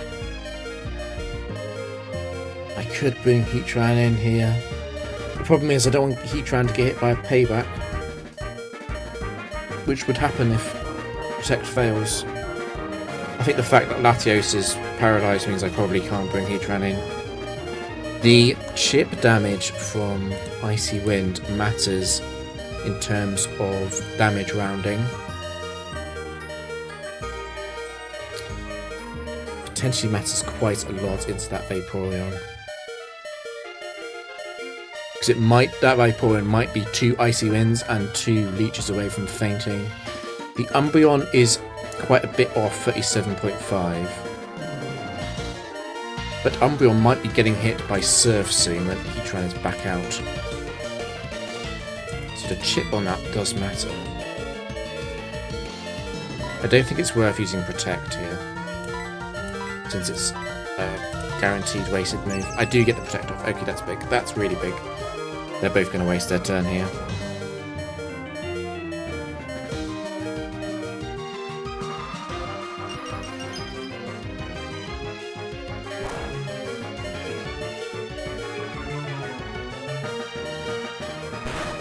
I could bring Heatran in here. The problem is I don't want Heatran to get hit by a Payback, which would happen if Protect fails. I think the fact that Latios is paralysed means I probably can't bring Heatran in. The chip damage from Icy Wind matters in terms of damage rounding. Potentially matters quite a lot into that Vaporeon. Because that Vaporeon might be 2 Icy Winds and 2 Leeches away from fainting. The Umbreon is quite a bit off, 37.5. But Umbreon might be getting hit by Surf soon when Heatran is back out. So the chip on that does matter. I don't think it's worth using Protect here, since it's a guaranteed wasted move. I do get the Protect off. Okay, that's big. That's really big. They're both going to waste their turn here.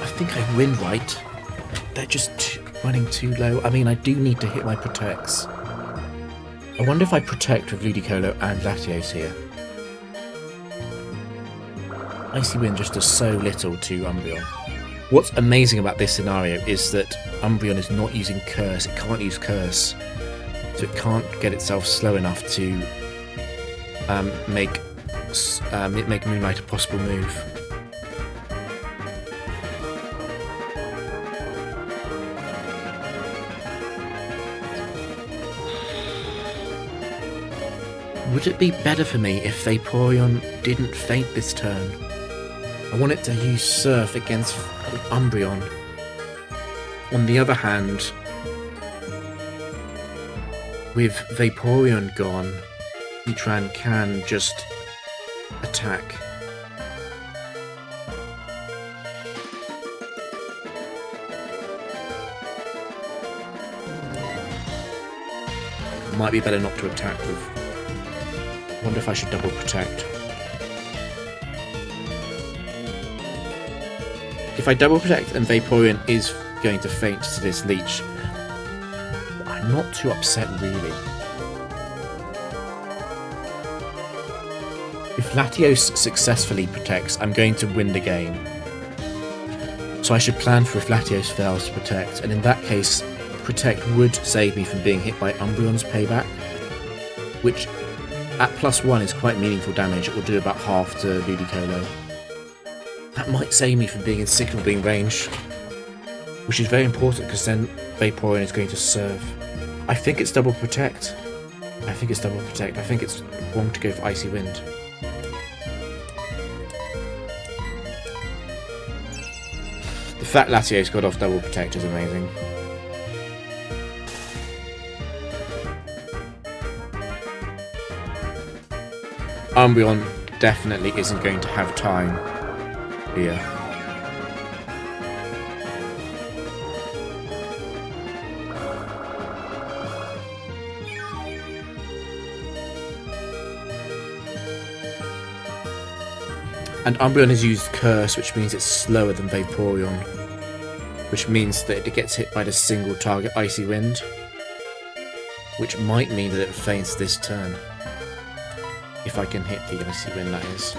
I think I win right. They're just running too low. I mean, I do need to hit my Protects. I wonder if I Protect with Ludicolo and Latios here. Icy Wind just does so little to Umbreon. What's amazing about this scenario is that Umbreon is not using Curse. It can't use Curse. So it can't get itself slow enough to make Moonlight a possible move. Would it be better for me if Vaporeon didn't faint this turn? I want it to use Surf against Umbreon. On the other hand, with Vaporeon gone, Heatran can just attack. It might be better not to attack with... I wonder if I should double Protect. If I double Protect and Vaporeon is going to faint to this Leech, I'm not too upset really. If Latios successfully protects, I'm going to win the game. So I should plan for if Latios fails to protect, and in that case, Protect would save me from being hit by Umbreon's Payback, which at +1 is quite meaningful damage. It will do about half to Ludicolo. That might save me from being in Signal Beam range, which is very important because then Vaporeon is going to Surf. I think it's double Protect. I think it's wrong to go for Icy Wind. The fact Latios got off double Protect is amazing. Umbreon definitely isn't going to have time here. And Umbreon has used Curse, which means it's slower than Vaporeon, which means that it gets hit by the single target Icy Wind, which might mean that it faints this turn. If I can hit the Icy Wind, that is.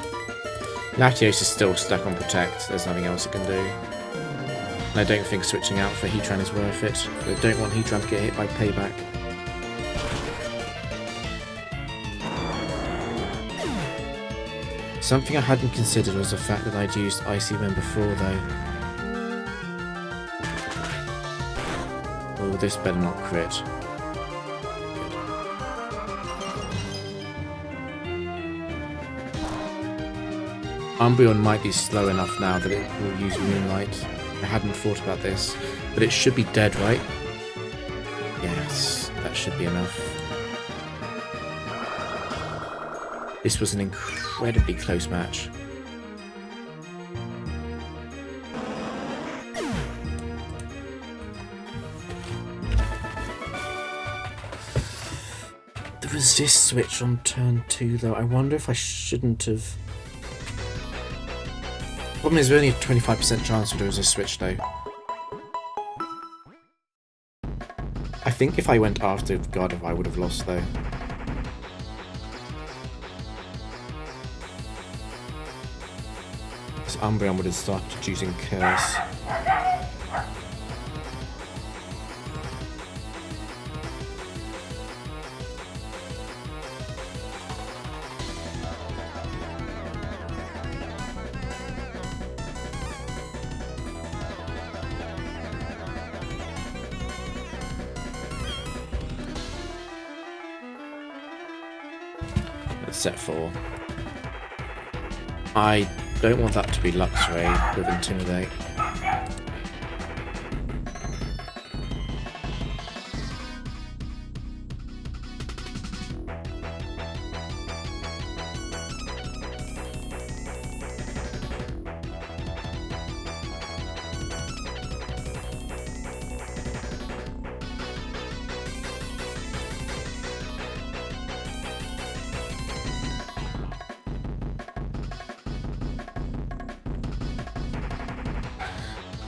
Latios is still stuck on Protect, there's nothing else it can do. And I don't think switching out for Heatran is worth it. I don't want Heatran to get hit by Payback. Something I hadn't considered was the fact that I'd used Icy Wind before, though. Oh, this better not crit. Umbreon might be slow enough now that it will use Moonlight. I hadn't thought about this, but it should be dead, right? Yes, that should be enough. This was an incredibly close match. The resist switch on turn 2 though, I wonder if I shouldn't have... Problem is, there's only a 25% chance for the resist switch though. I think if I went after Gardevoir I would have lost though. This Umbreon would have started using Curse. Set 4. I don't want that to be Luxray with Intimidate.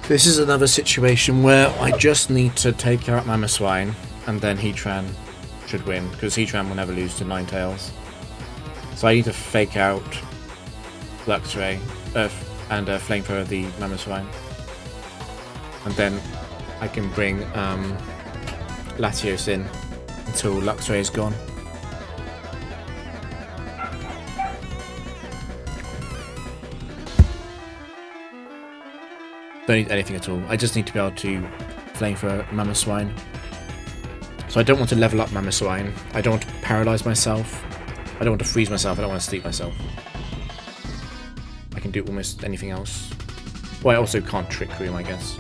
This is another situation where I just need to take out Mamoswine and then Heatran should win, because Heatran will never lose to Ninetales. So I need to fake out Luxray and Flamethrower the Mamoswine. And then I can bring Latios in until Luxray is gone. Don't need anything at all. I just need to be able to Flamethrower Mamoswine. So I don't want to level up Mamoswine. I don't want to paralyze myself. I don't want to freeze myself. I don't want to sleep myself. I can do almost anything else. Well, I also can't Trick Room, I guess.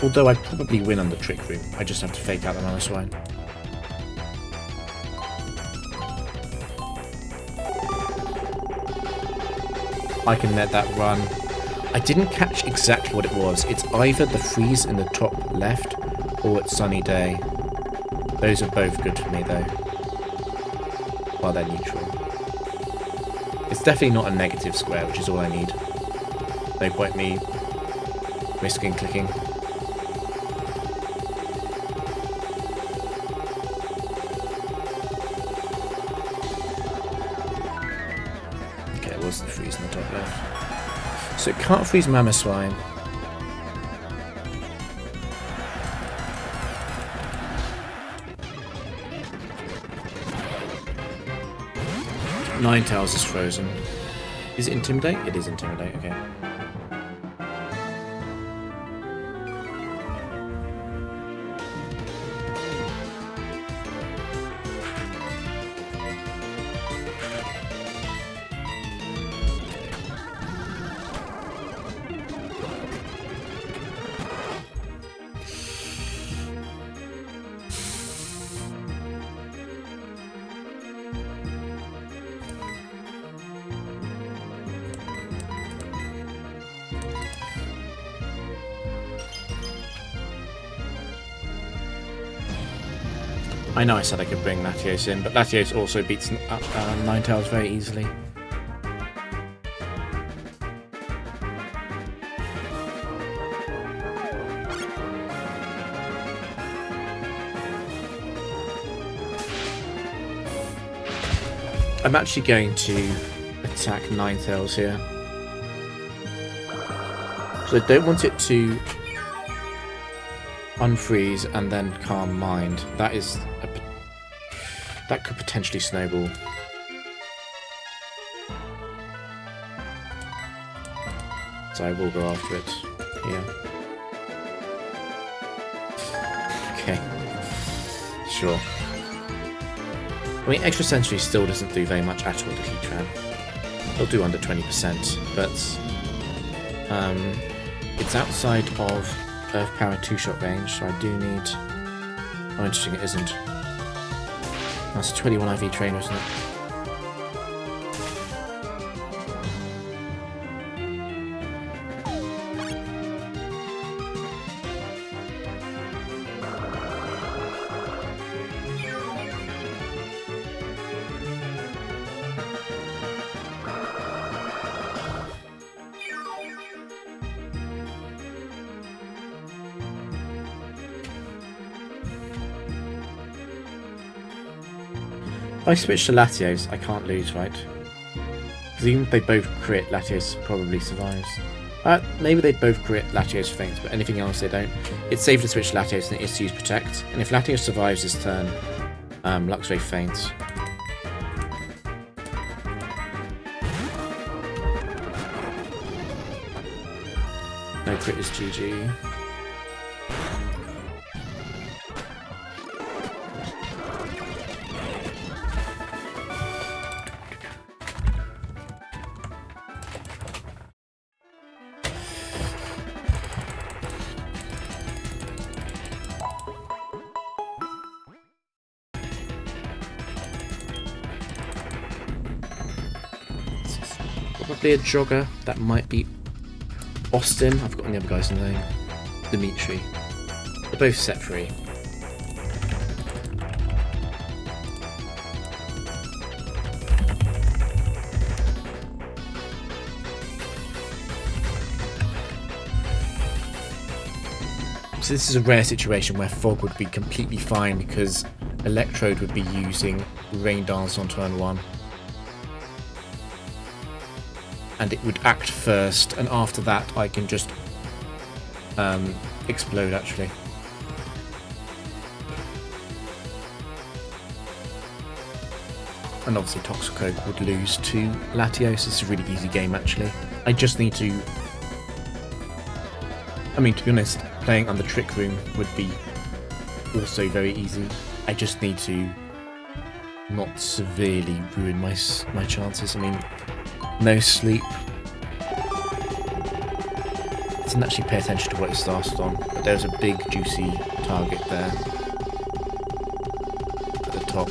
Although I'd probably win under Trick Room. I just have to fake out the Mamoswine. I can let that run. I didn't catch exactly what it was. It's either the freeze in the top left or it's Sunny Day. Those are both good for me though. While they're neutral. It's definitely not a negative square, which is all I need. No point me risking clicking. Okay, it was the freeze in the top left. So it can't freeze Mamoswine. Ninetales is frozen. Is it Intimidate? It is Intimidate, okay. I know I said I could bring Latios in, but Latios also beats Ninetales very easily. I'm actually going to attack Ninetales here. So I don't want it to unfreeze and then calm mind. That could potentially snowball. So I will go after it. Yeah. Okay. Sure. I mean, Extra Sensory still doesn't do very much at all to Heatran. It'll do under 20%, but it's outside of Earth Power 2-shot range, so I do need... Oh, interesting, it isn't. That's a 21 IV trainer, isn't it? If I switch to Latios, I can't lose, right? Because even if they both crit, Latios probably survives. Maybe they both crit, Latios faints, but anything else they don't. It's safe to switch to Latios than it is to use Protect. And if Latios survives this turn, Luxray faints. No crit is GG. Probably a jogger. That might be Austin. I've forgotten the other guy's name. Dimitri. They're both set free. So this is a rare situation where Fog would be completely fine because Electrode would be using Rain Dance on turn 1. And it would act first, and after that I can just explode, actually. And obviously Toxico would lose to Latios. It's a really easy game, actually. I just need to... I mean, to be honest, playing on the Trick Room would be also very easy. I just need to not severely ruin my chances. I mean... No sleep. Didn't actually pay attention to what it started on, but there's a big juicy target there at the top.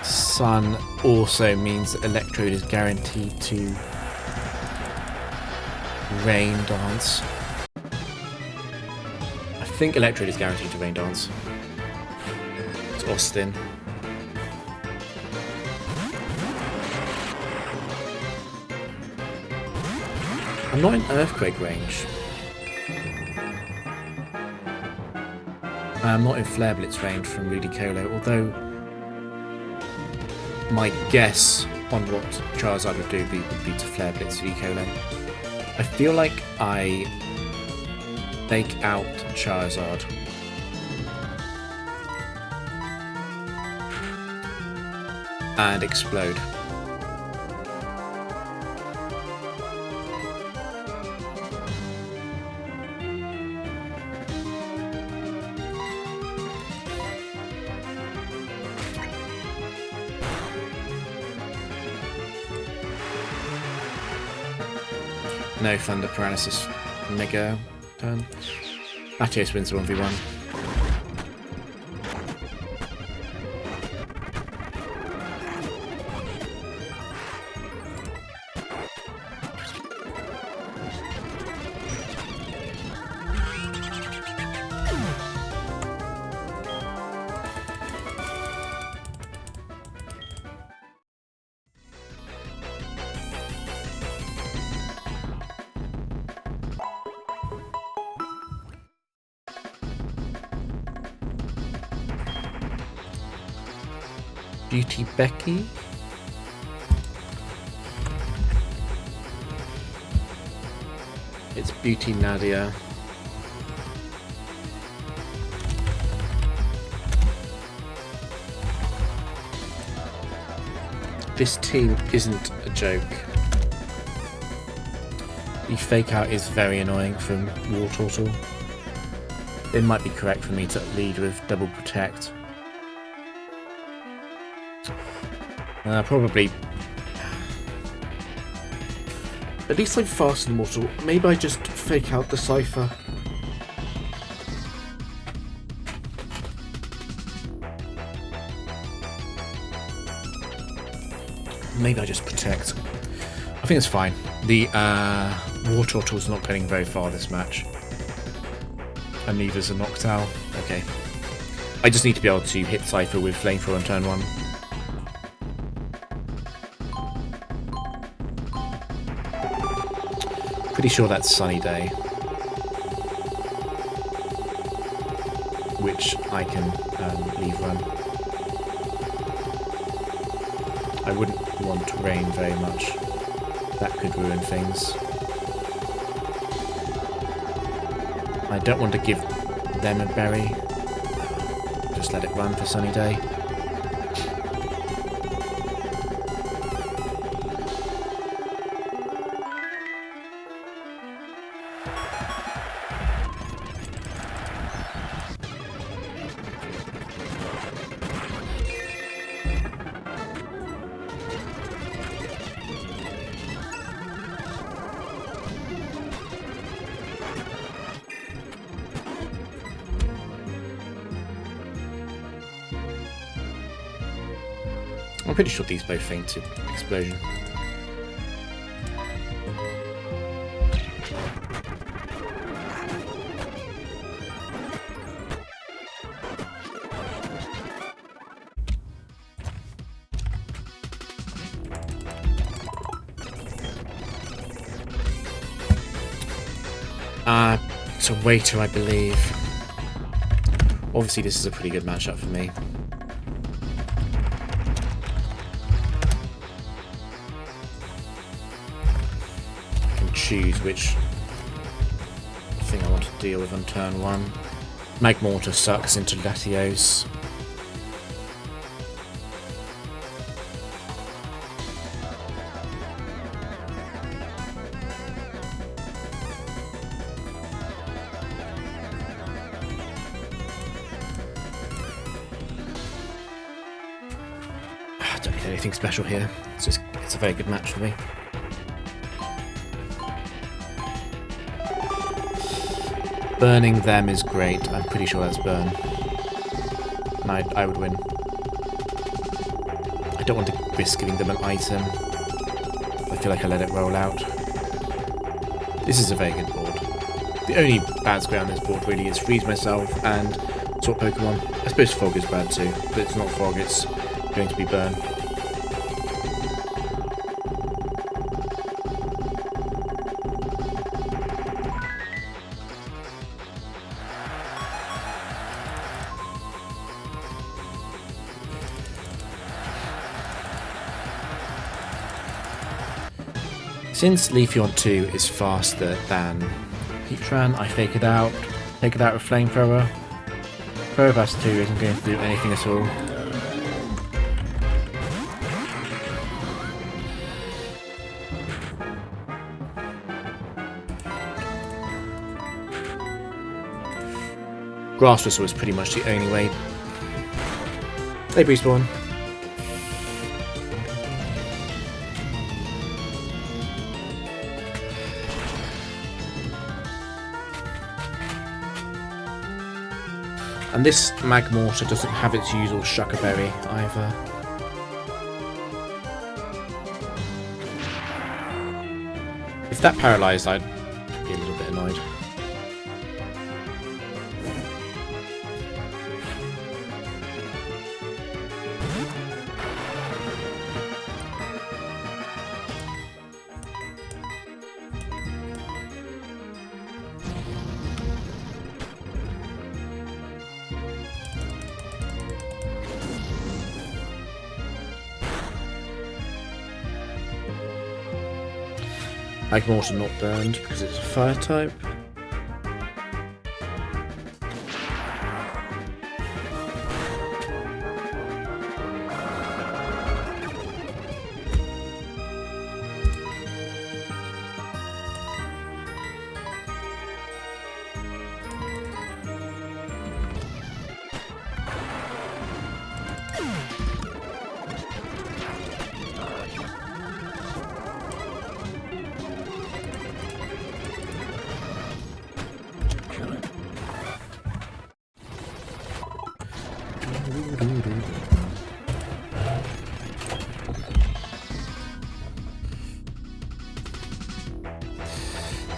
Sun also means that Electrode is guaranteed to Rain Dance. I think Electrode is guaranteed to Rain Dance. Austin. I'm not in Earthquake range. I'm not in Flare Blitz range from Ludicolo, although my guess on what Charizard would do would be to Flare Blitz Ludicolo. I feel like I fake out Charizard. And explode. No Thunder Paralysis Mega turn. Latios wins 1v1. Beauty Becky. It's Beauty Nadia. This team isn't a joke. The fake out is very annoying from War Turtle. It might be correct for me to lead with double protect. Probably. At least I'm fast and mortal. Maybe I just fake out the Cypher. Maybe I just protect. I think it's fine. The War Turtle's not getting very far this match. And neither's a Noctowl. Okay. I just need to be able to hit Cypher with Flamethrower on turn 1. Pretty sure that's Sunny Day. Which I can leave run. I wouldn't want Rain very much. That could ruin things. I don't want to give them a berry. Just let it run for Sunny Day. I'm pretty sure these both fainted explosion. It's a waiter, I believe. Obviously, this is a pretty good matchup for me. Choose which thing I want to deal with on turn 1. Magmortar sucks into Latios. I don't need anything special here. It's a very good match for me. Burning them is great. I'm pretty sure that's burn. And I would win. I don't want to risk giving them an item. I feel like I let it roll out. This is a very good board. The only bad square on this board really is Freeze Myself and Swap Pokemon. I suppose Fog is bad too, but it's not Fog, it's going to be burn. Since Leafeon 2 is faster than Heatran, I fake it out with Flamethrower. Probass 2 isn't going to do anything at all. Grass Whistle is pretty much the only way. They respawn. And this Magmortar doesn't have its usual Shucker Berry either. If that paralysed, I'd be a little bit annoyed. Magmortar not burned because it's a fire type.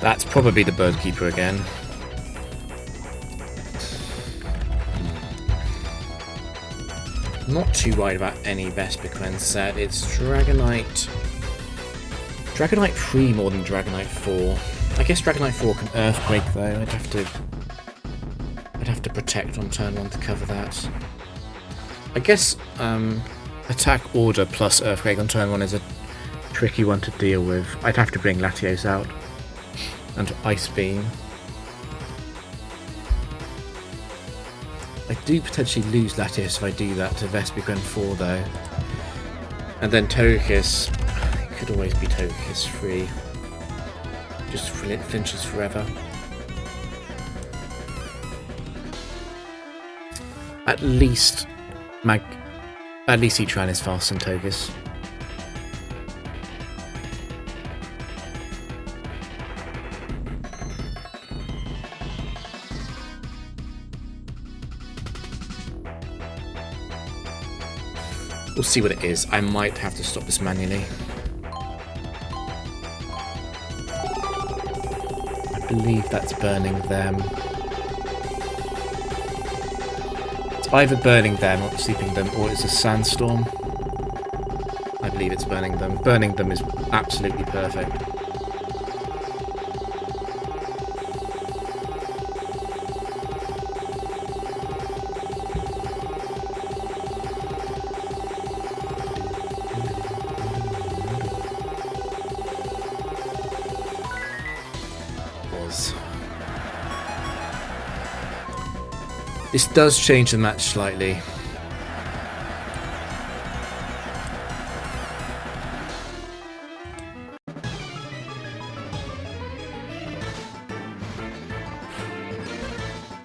That's probably the Bird Keeper again. Not too worried about any Vespiquen set. It's Dragonite 3 more than Dragonite 4. I guess Dragonite 4 can Earthquake though. I'd have to Protect on turn 1 to cover that. I guess attack order plus Earthquake on turn 1 is a tricky one to deal with. I'd have to bring Latios out and Ice Beam. I do potentially lose Latios if I do that to Vespiquen 4 though. And then Togekiss. It could always be Togekiss 3. Just flinches forever. At least Heatran is faster than Togekiss. We'll see what it is. I might have to stop this manually. I believe that's burning them. It's either burning them or sleeping them, or it's a sandstorm. I believe it's burning them. Burning them is absolutely perfect. This does change the match slightly.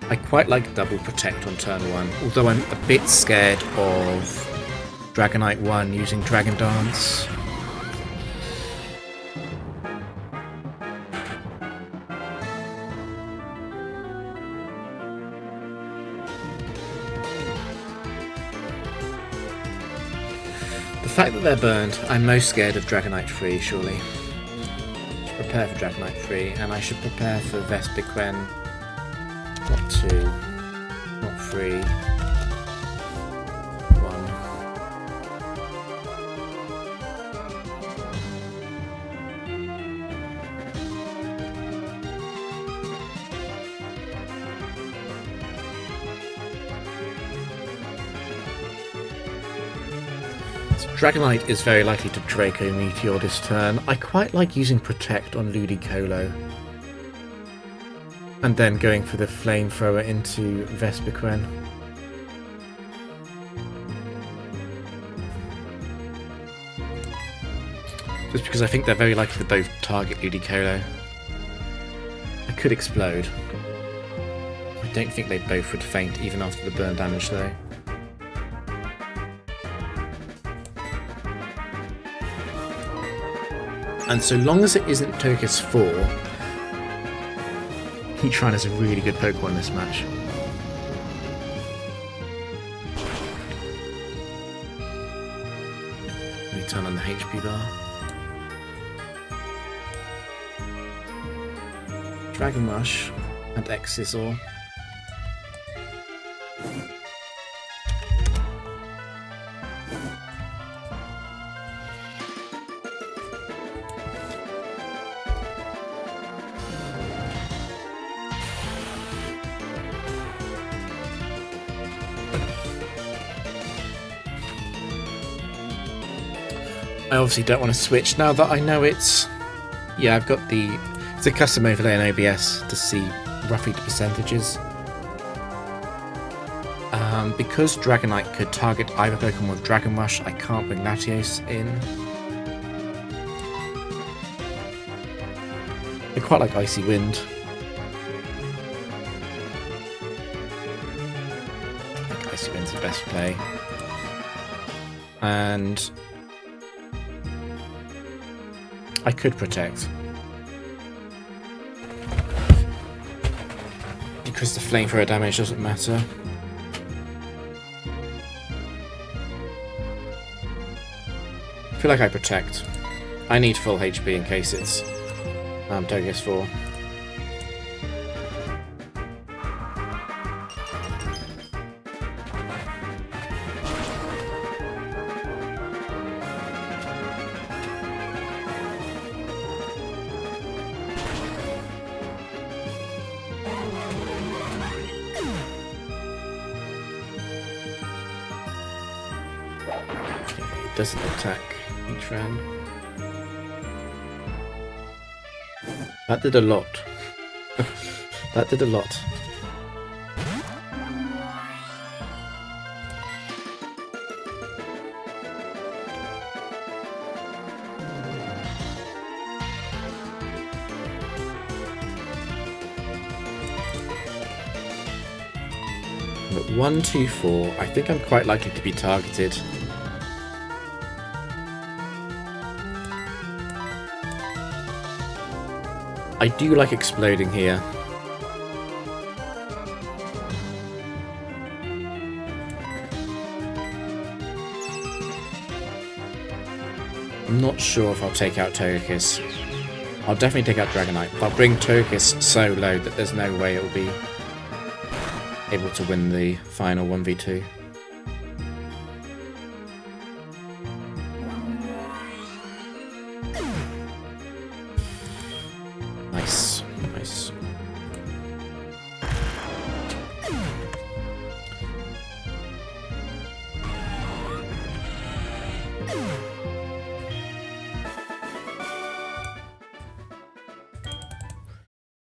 I quite like double protect on turn 1, although I'm a bit scared of Dragonite 1 using Dragon Dance. The fact that they're burned, I'm most scared of Dragonite 3, surely. I should prepare for Dragonite 3, and I should prepare for Vespiquen. Not 2, not 3, 1. Dragonite is very likely to Draco Meteor this turn. I quite like using Protect on Ludicolo. And then going for the Flamethrower into Vespiquen. Just because I think they're very likely to both target Ludicolo. I could explode. I don't think they both would faint even after the burn damage though. And so long as it isn't Togekiss 4, Heatran is a really good Pokemon in this match. Let me turn on the HP bar. Dragon Rush and X-Scissor. I obviously don't want to switch now that I know it's Yeah, I've got it's a custom overlay in OBS to see roughly the percentages. Because Dragonite could target either Pokemon with Dragon Rush, I can't bring Latios in. I quite like Icy Wind. I think Icy Wind's the best play. And I could Protect. Because the Flamethrower damage doesn't matter. I feel like I Protect. I need full HP in case it's Togekiss 4. It doesn't attack each round. That did a lot. That did a lot. But 1, 2, 4. I think I'm quite likely to be targeted. I do like exploding here. I'm not sure if I'll take out Togekiss. I'll definitely take out Dragonite, but I'll bring Togekiss so low that there's no way it'll be able to win the final 1v2. Nice, nice.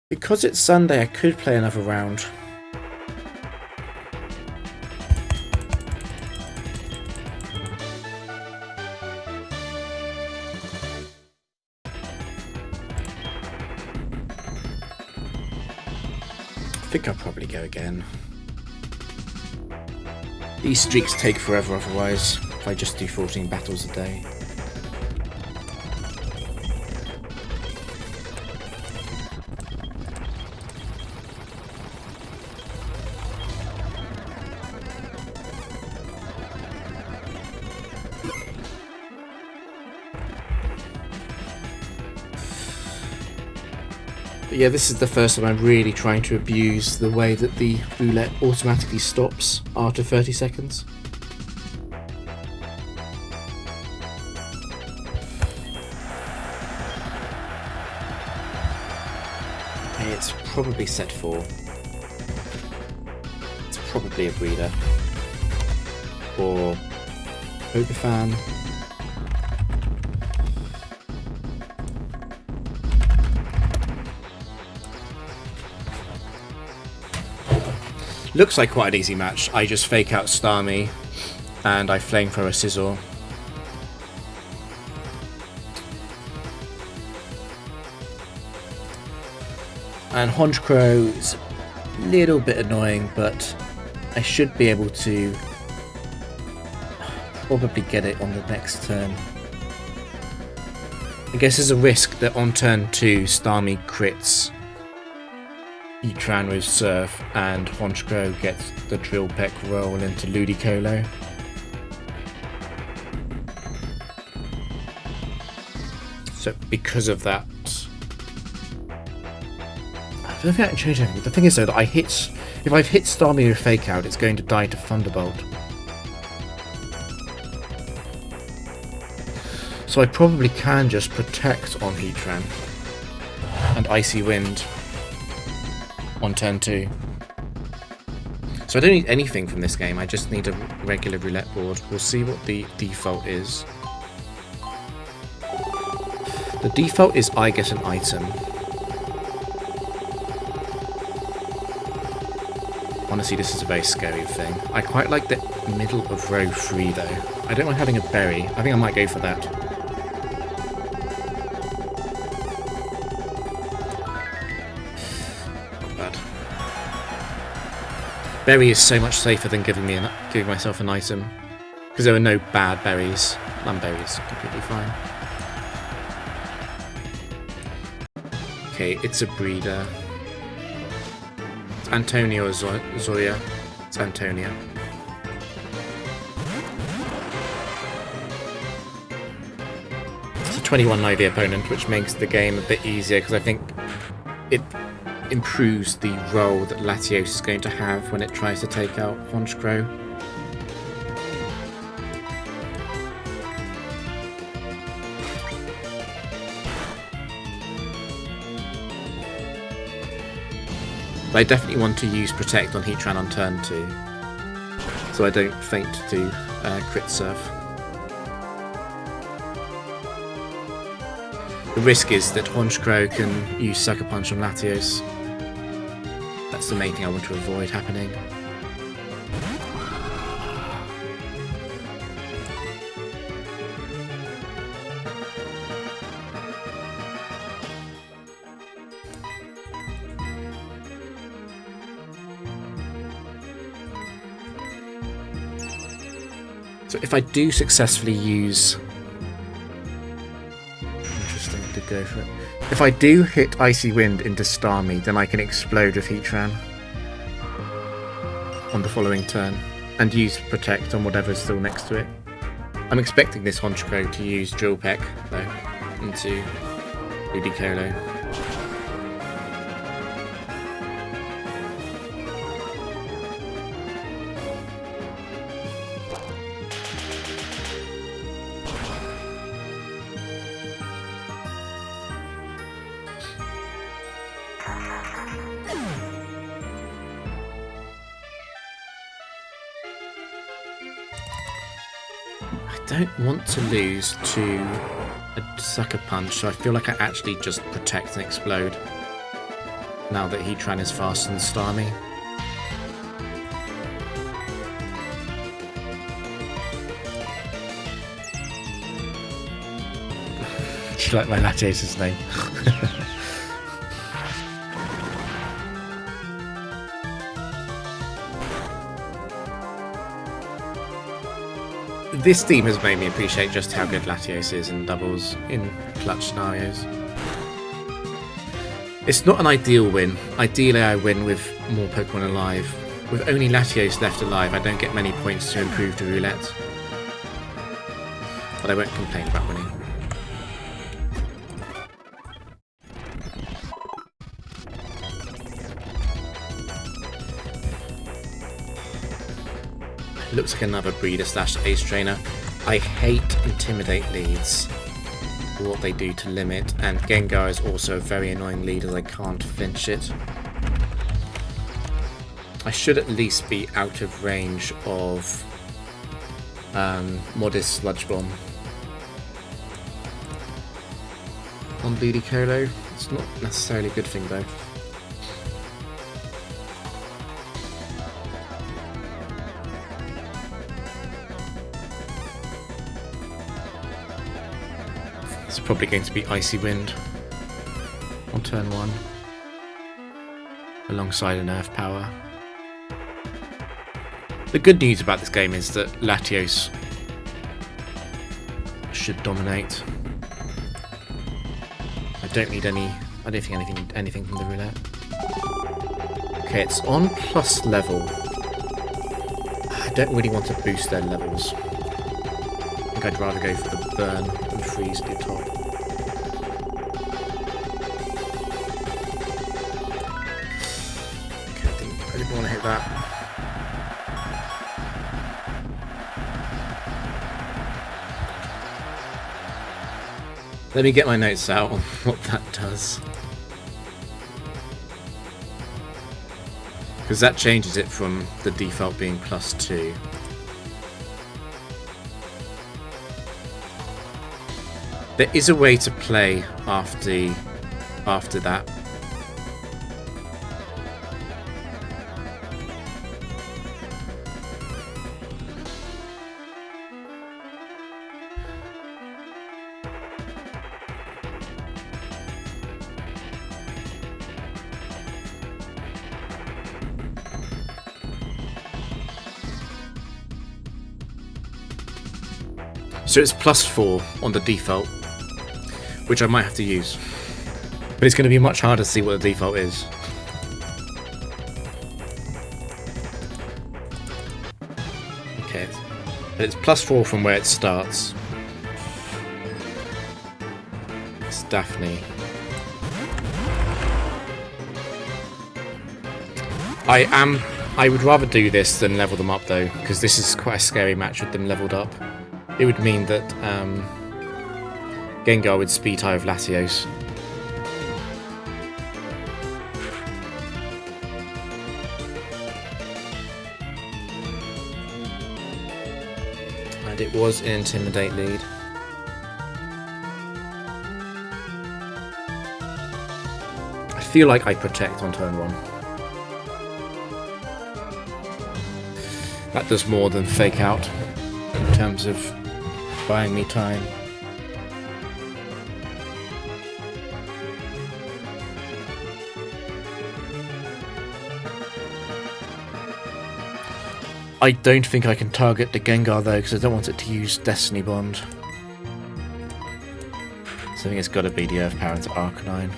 Because it's Sunday, I could play another round. I think I'll probably go again. These streaks take forever otherwise, if I just do 14 battles a day. But yeah, this is the first time I'm really trying to abuse the way that the roulette automatically stops after 30 seconds. Okay, it's probably set 4. It's probably a breeder. Or Pokefan. Looks like quite an easy match. I just fake out Starmie and I Flamethrower Scizor. And Honchkrow is a little bit annoying, but I should be able to probably get it on the next turn. I guess there's a risk that on turn 2 Starmie crits Heatran with Surf and Honchkrow gets the Drill Peck roll into Ludicolo. So because of that, I don't think I can change anything. The thing is though that if I've hit Starmie with Fake Out, it's going to die to Thunderbolt. So I probably can just Protect on Heatran and Icy Wind on turn 2. So I don't need anything from this game, I just need a regular roulette board. We'll see what the default is. The default is I get an item. Honestly, this is a very scary thing. I quite like the middle of row 3 though. I don't mind having a berry. I think I might go for that. Not bad. Berry is so much safer than giving myself an item. Because there are no bad berries. Berries, completely fine. Okay, it's a breeder. It's Antonia or Zoya. It's Antonia. It's a 21 IV opponent, which makes the game a bit easier because I think it improves the role that Latios is going to have when it tries to take out Honchkrow. But I definitely want to use Protect on Heatran on turn 2, so I don't faint to crit surf. The risk is that Honchkrow can use Sucker Punch on Latios. That's the main thing I want to avoid happening. So if I do successfully use... Interesting to go for it. If I do hit Icy Wind into Starmie, then I can explode with Heatran on the following turn and use Protect on whatever's still next to it. I'm expecting this Honchkrow to use Drill Peck though into Ludicolo. I don't want to lose to a Sucker Punch, so I feel like I actually just Protect and Explode now that Heatran is faster than Starmie. Do you like my Latios' name? This theme has made me appreciate just how good Latios is in doubles in clutch scenarios. It's not an ideal win. Ideally I win with more Pokemon alive. With only Latios left alive, I don't get many points to improve the roulette. But I won't complain about winning. Looks like another breeder slash ace trainer. I hate Intimidate leads, what they do to limit, and Gengar is also a very annoying lead as I can't flinch it. I should at least be out of range of Modest Sludge Bomb on Ludicolo. It's not necessarily a good thing though. It's probably going to be Icy Wind on turn 1 alongside an Earth Power. The good news about this game is that Latios should dominate. I don't think anything from the roulette. Okay, it's on plus level. I don't really want to boost their levels. I think I'd rather go for the burn and freeze at the top. Okay, I didn't want to hit that. Let me get my notes out on what that does. Because that changes it from the default being +2. There is a way to play after that. So it's +4 on the default, which I might have to use. But it's going to be much harder to see what the default is. Okay, but it's +4 from where it starts. It's Daphne. I would rather do this than level them up though, because this is quite a scary match with them leveled up. It would mean that Gengar would speed high with Latios. And it was an Intimidate lead. I feel like I protect on turn 1. That does more than fake out in terms of buying me time. I don't think I can target the Gengar though, because I don't want it to use Destiny Bond. So I think it's got to be the Earth Power into Arcanine.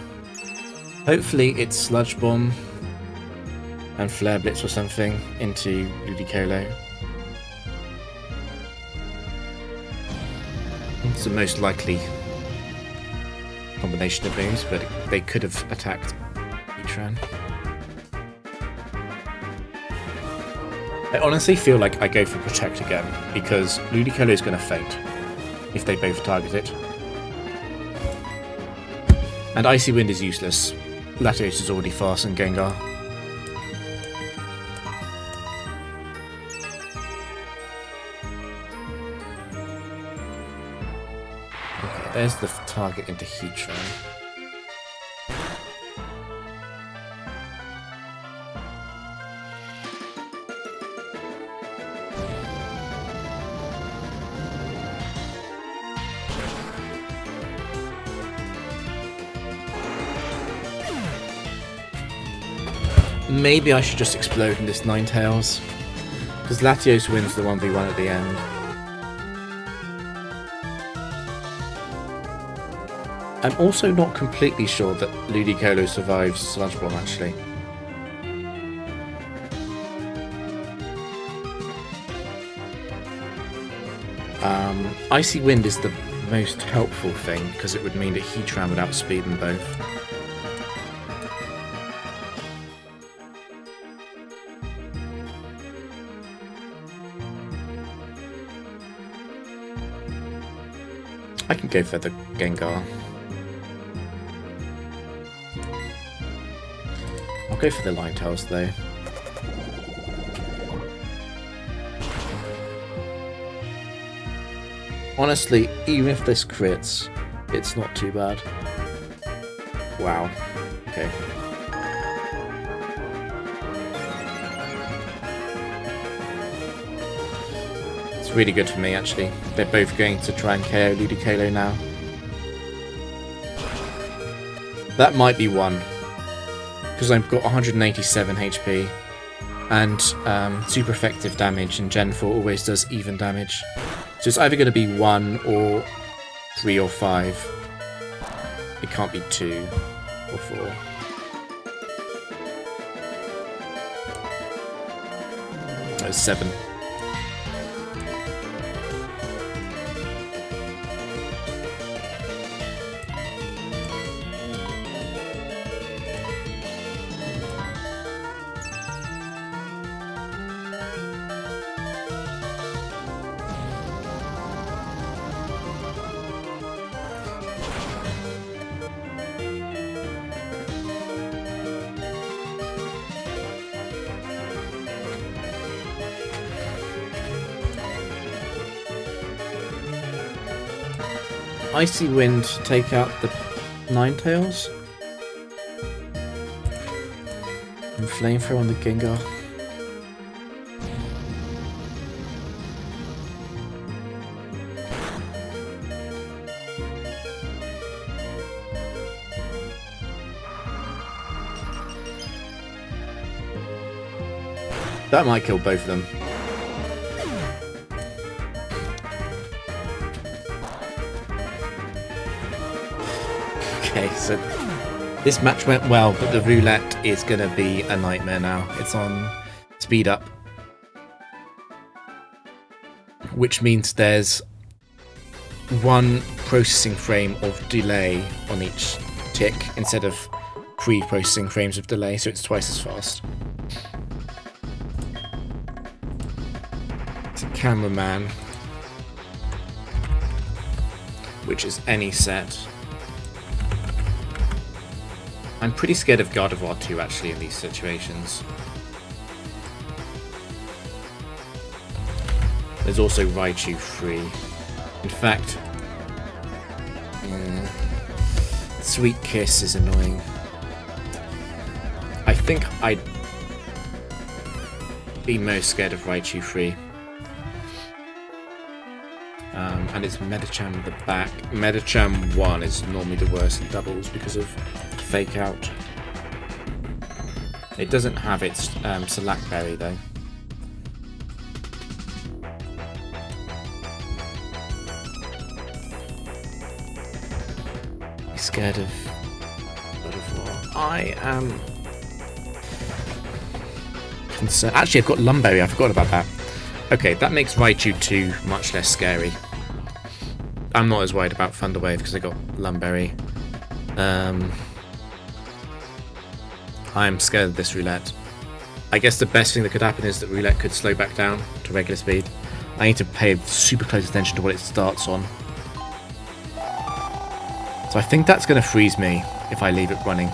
Hopefully it's Sludge Bomb and Flare Blitz or something into Ludicolo. It's the most likely combination of moves, but they could have attacked Heatran. I honestly feel like I go for Protect again, because Ludicolo is going to faint if they both target it. And Icy Wind is useless. Latios is already fast and Gengar. Okay, there's the target into Heatran. Maybe I should just explode in this Ninetales, because Latios wins the 1v1 at the end. I'm also not completely sure that Ludicolo survives Sludge Bomb, actually. Icy Wind is the most helpful thing, because it would mean that Heatran would outspeed them both. I can go for the Gengar. I'll go for the Ninetales though. Honestly, even if this crits, it's not too bad. Wow. Okay. It's really good for me, actually. They're both going to try and KO Ludicolo now. That might be one, because I've got 187 HP, and super effective damage, and Gen 4 always does even damage. So it's either going to be 1 or 3 or 5. It can't be 2 or 4. That's 7. Icy Wind take out the Ninetales? And Flamethrower on the Gengar. That might kill both of them. Okay, so this match went well, but the roulette is going to be a nightmare now. It's on speed up. Which means there's one processing frame of delay on each tick instead of 3 processing frames of delay, so it's twice as fast. It's a Cameraman, which is any set. I'm pretty scared of Gardevoir too, actually, in these situations. There's also Raichu free. In fact, Sweet Kiss is annoying. I think I'd be most scared of Raichu free. And it's Medicham in the back. Medicham 1 is normally the worst in doubles because of Fake Out. It doesn't have its Salac Berry though. I'm scared of Gardevoir. I am concerned. Actually, I've got Lumberry. I forgot about that. Okay, that makes Raichu 2 much less scary. I'm not as worried about Thunder Wave because I got Lumberry. I'm scared of this roulette. I guess the best thing that could happen is that roulette could slow back down to regular speed. I need to pay super close attention to what it starts on. So I think that's going to freeze me if I leave it running.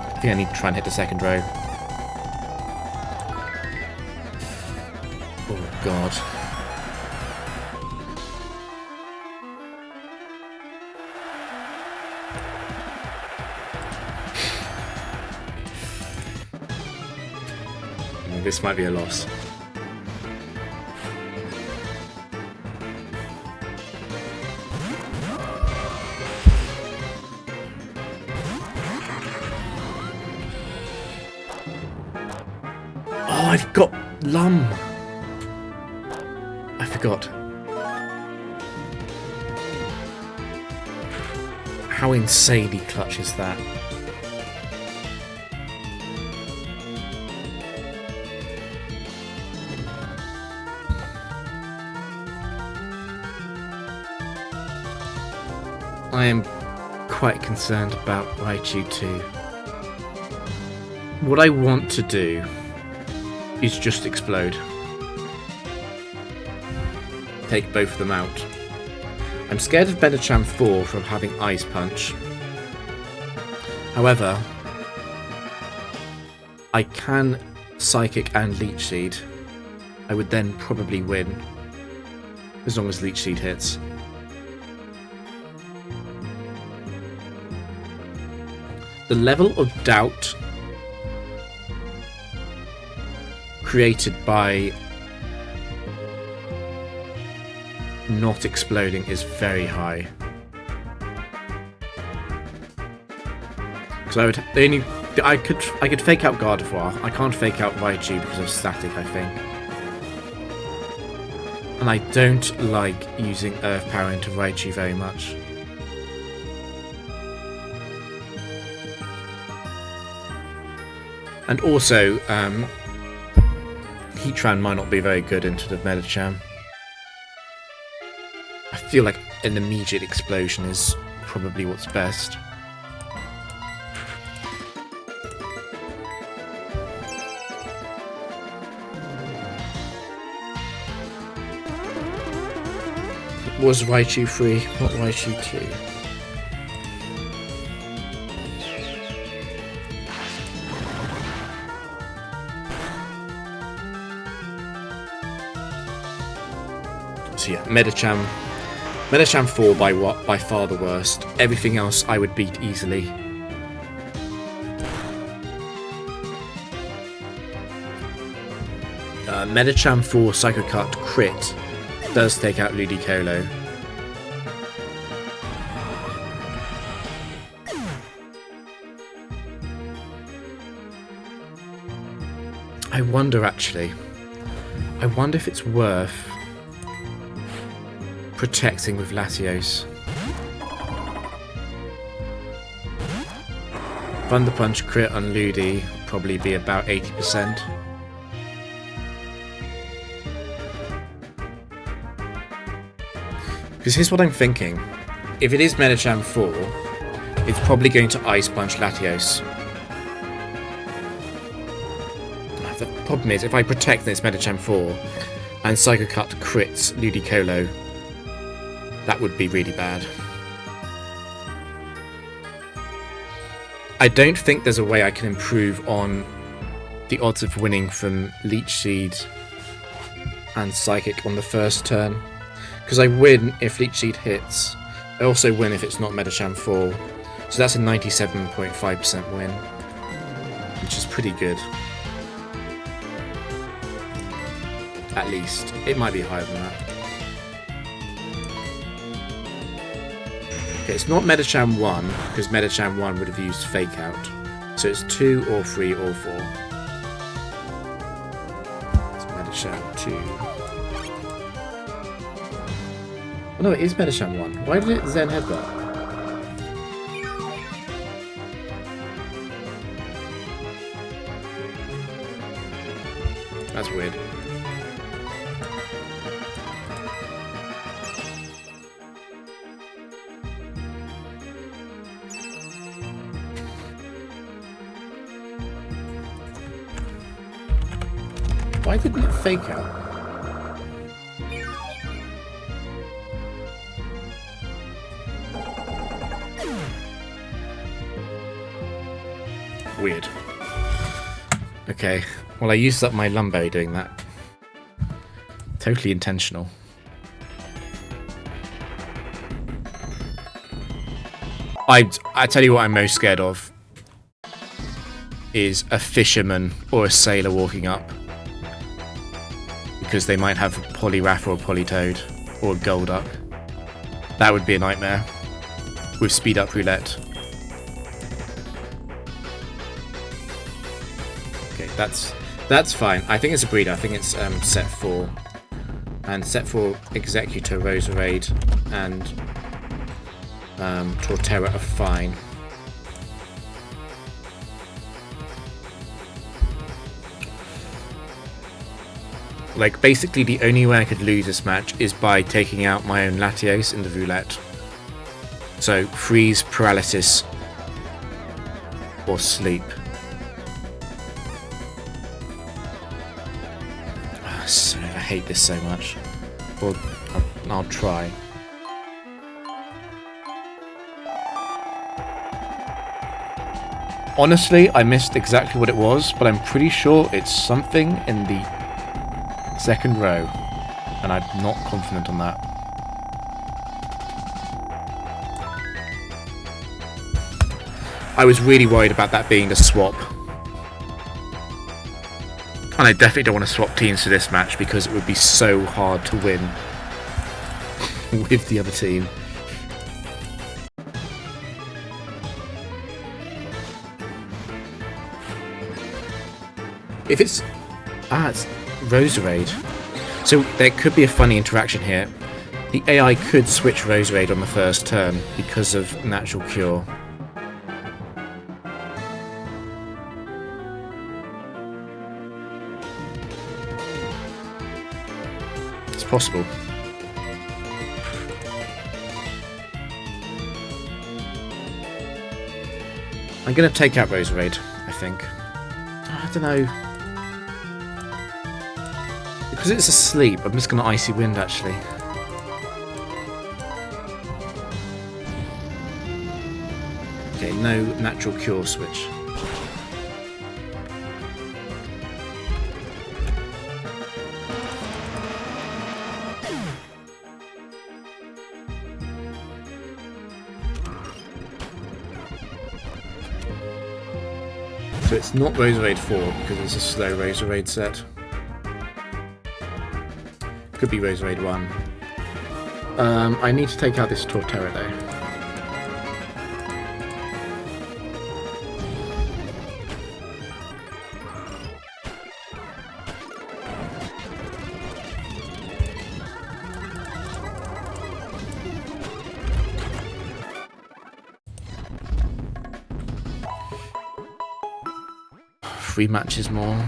I think I need to try and hit the second row. Oh god. This might be a loss. Oh, I've got Lum. I forgot. How insanely clutch is that? I am quite concerned about Raichu 2. What I want to do is just explode. Take both of them out. I'm scared of Medicham 4 from having Ice Punch. However, I can Psychic and Leech Seed. I would then probably win, as long as Leech Seed hits. The level of doubt created by not exploding is very high. Because I could fake out Gardevoir. I can't fake out Raichu because of static, I think. And I don't like using Earth Power into Raichu very much. And also, Heatran might not be very good into the Medicham. I feel like an immediate explosion is probably what's best. It was Raichu 3, not Raichu 2. So yeah, Medicham 4 by far the worst. Everything else I would beat easily. Medicham 4 Psycho Cut crit does take out Ludicolo. I wonder if it's worth protecting with Latios. Thunder Punch crit on Ludi will probably be about 80%. Because here's what I'm thinking. If it is Medicham 4, it's probably going to Ice Punch Latios. The problem is, if I protect this Medicham 4 and Psycho Cut crits Ludicolo, that would be really bad. I don't think there's a way I can improve on the odds of winning from Leech Seed and Psychic on the first turn. Because I win if Leech Seed hits. I also win if it's not Medicham 4. So that's a 97.5% win. Which is pretty good. At least. It might be higher than that. Okay, it's not Medicham 1, because Medicham 1 would have used Fake Out. So it's 2 or 3 or 4. It's Medicham 2. Oh no, it is Medicham 1. Why did it Zen Headbutt? That's weird. Why didn't it Fake Out? Weird. Okay, well I used up my Lumberry doing that. Totally intentional. I tell you what I'm most scared of is a fisherman or a sailor walking up. Because they might have a Poliwrath or a Politoed or a Golduck. That would be a nightmare. With Speed Up Roulette. Okay, that's fine. I think it's a breeder. I think it's set 4. And set 4 Executor, Roserade, and Torterra are fine. Like, basically the only way I could lose this match is by taking out my own Latios in the roulette. So, freeze, paralysis, or sleep. So, I hate this so much. Well, I'll try. Honestly, I missed exactly what it was, but I'm pretty sure it's something in the second row, and I'm not confident on that. I was really worried about that being the swap. And I definitely don't want to swap teams for this match because it would be so hard to win with the other team. If it's... it's Roserade. So there could be a funny interaction here. The AI could switch Roserade on the first turn because of Natural Cure. It's possible. I'm going to take out Roserade, I think. I don't know. Because it's asleep, I'm just going to Icy Wind, actually. Okay, no Natural Cure switch. So it's not Roserade 4 because it's a slow Roserade set. Could be Roserade 1. I need to take out this Torterra though. Three matches more.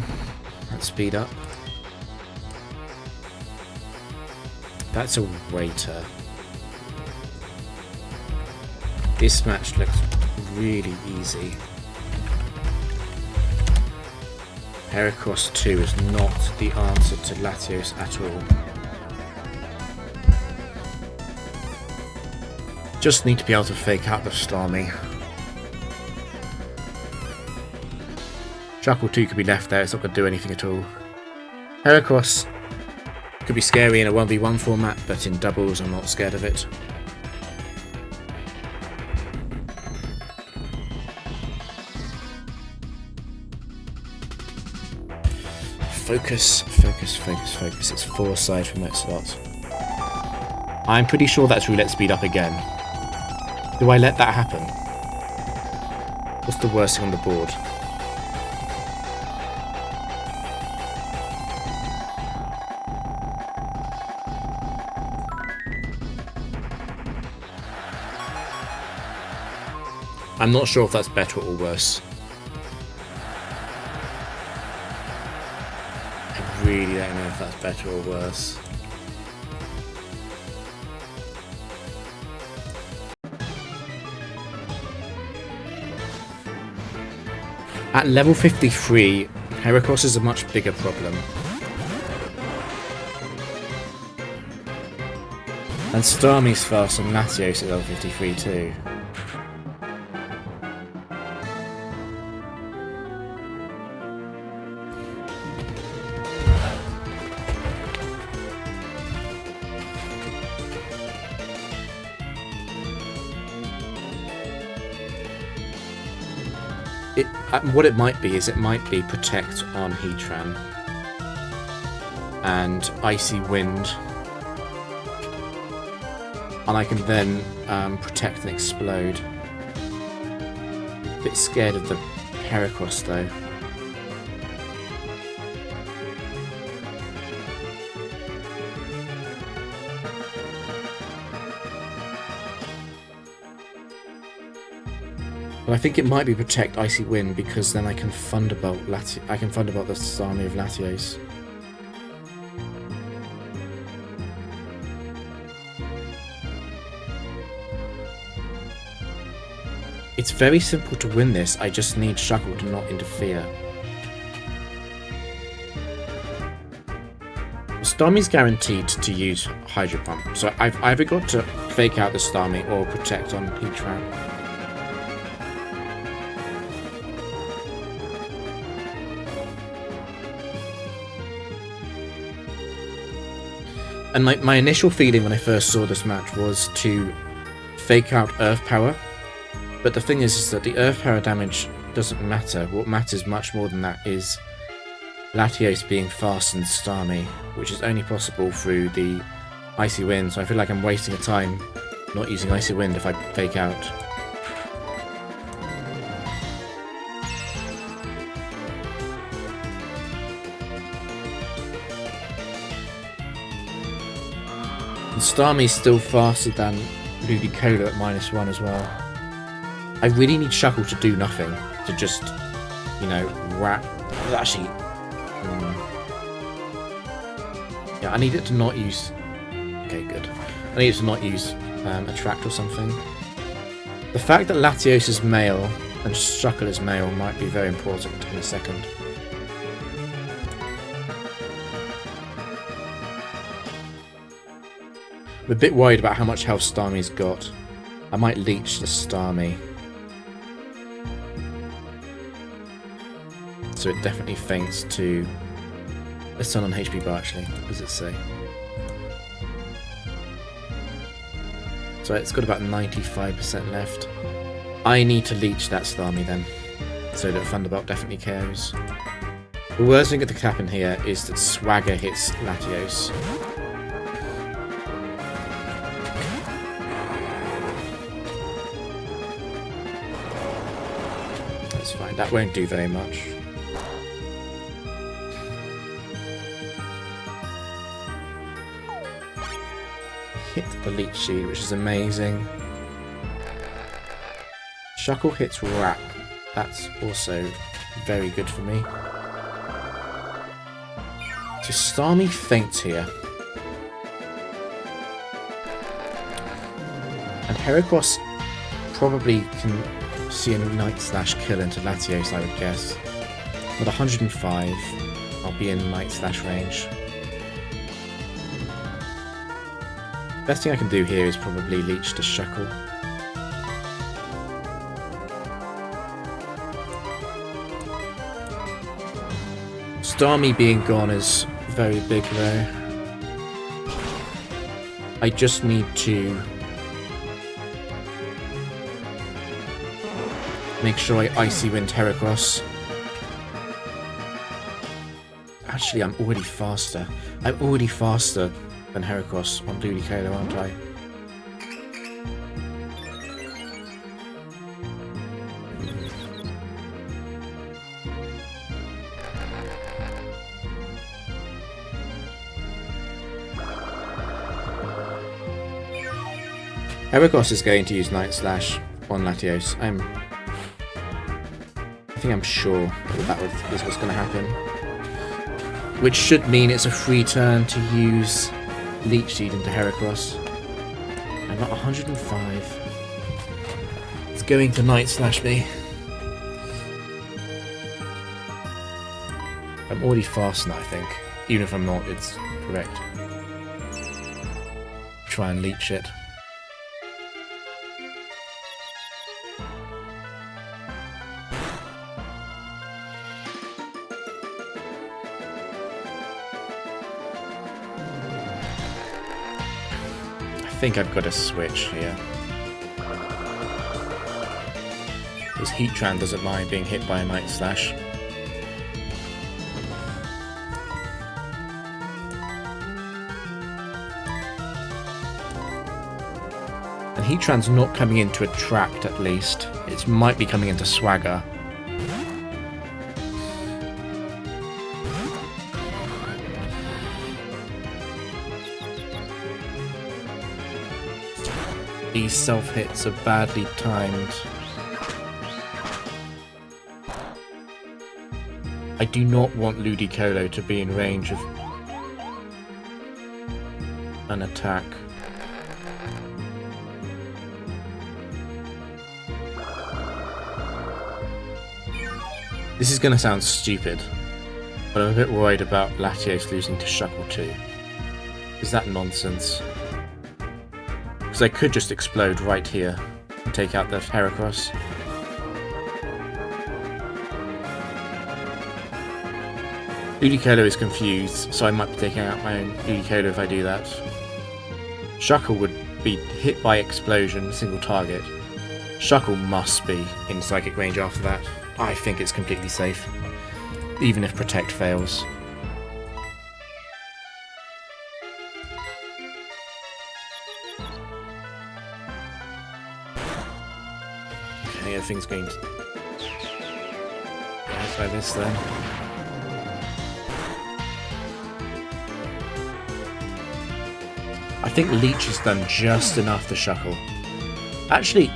Let's speed up. That's a waiter. This match looks really easy. Heracross 2 is not the answer to Latios at all. Just need to be able to fake out the Starmie. Shuckle 2 could be left there, it's not going to do anything at all. Heracross could be scary in a 1v1 format, but in doubles I'm not scared of it. Focus, focus, focus, focus. It's 4 side from that slot. I'm pretty sure that's roulette speed up again. Do I let that happen? What's the worst thing on the board? I'm not sure if that's better or worse. I really don't know if that's better or worse. At level 53, Heracross is a much bigger problem. And Starmie's fast and Latios at level 53 too. What it might be is it might be Protect on Heatran and Icy Wind, and I can then Protect and Explode. A bit scared of the Heracross though. But I think it might be Protect Icy Wind because then I can Thunderbolt I can Thunderbolt the Starmie of Latios. It's very simple to win this, I just need Shuckle to not interfere. Starmie's guaranteed to use Hydro Pump, so I've either got to fake out the Starmie or Protect on Heatran. And my initial feeling when I first saw this match was to fake out Earth Power. But the thing is that the Earth Power damage doesn't matter. What matters much more than that is Latios being fast and Starmie, which is only possible through the Icy Wind. So I feel like I'm wasting a time not using Icy Wind if I fake out. And Starmie's still faster than Ludicolo at -1 as well. I really need Shuckle to do nothing, to just, you know, wrap. Actually, yeah, I need it to not use. Okay, good. I need it to not use Attract or something. The fact that Latios is male and Shuckle is male might be very important in a second. I'm a bit worried about how much health Starmie's got. I might leech the Starmie. So it definitely faints to... Let's turn on HP bar actually. What does it say? So it's got about 95% left. I need to leech that Starmie then. so that Thunderbolt definitely KOs. The worst thing that could happen here is that Swagger hits Latios. That's fine, that won't do very much. Hit the Leech Seed, which is amazing. Shuckle hits Wrap. That's also very good for me. So Starmie faints here. And Heracross probably can see a Night Slash kill into Latios, I would guess. With 105, I'll be in Night Slash range. Best thing I can do here is probably Leech to Shuckle. Starmie being gone is very big though. I just need to make sure I Icy Wind Heracross. Actually, I'm already faster. I'm already faster than Heracross on Ludicolo, aren't I? Heracross is going to use Night Slash on Latios. I think I'm sure that is what's going to happen. Which should mean it's a free turn to use Leech Seed into Heracross. I'm at 105. It's going to Night Slash me. I'm already fast now, I think. Even if I'm not, it's correct. Try and leech it. I think I've got a switch here. This Heatran doesn't mind being hit by a Night Slash. And Heatran's not coming into Attract at least. It might be coming into Swagger. These self-hits are badly timed. I do not want Ludicolo to be in range of an attack. This is going to sound stupid, but I'm a bit worried about Latios losing to Shuckle too. Is that nonsense? Because I could just explode right here and take out the Heracross. Ludicolo is confused, so I might be taking out my own Ludicolo if I do that. Shuckle would be hit by explosion, single target. Shuckle must be in psychic range after that. I think it's completely safe, even if Protect fails. Okay, everything's going to... Let's try this then. I think Leech has done just enough to Shuckle. Actually,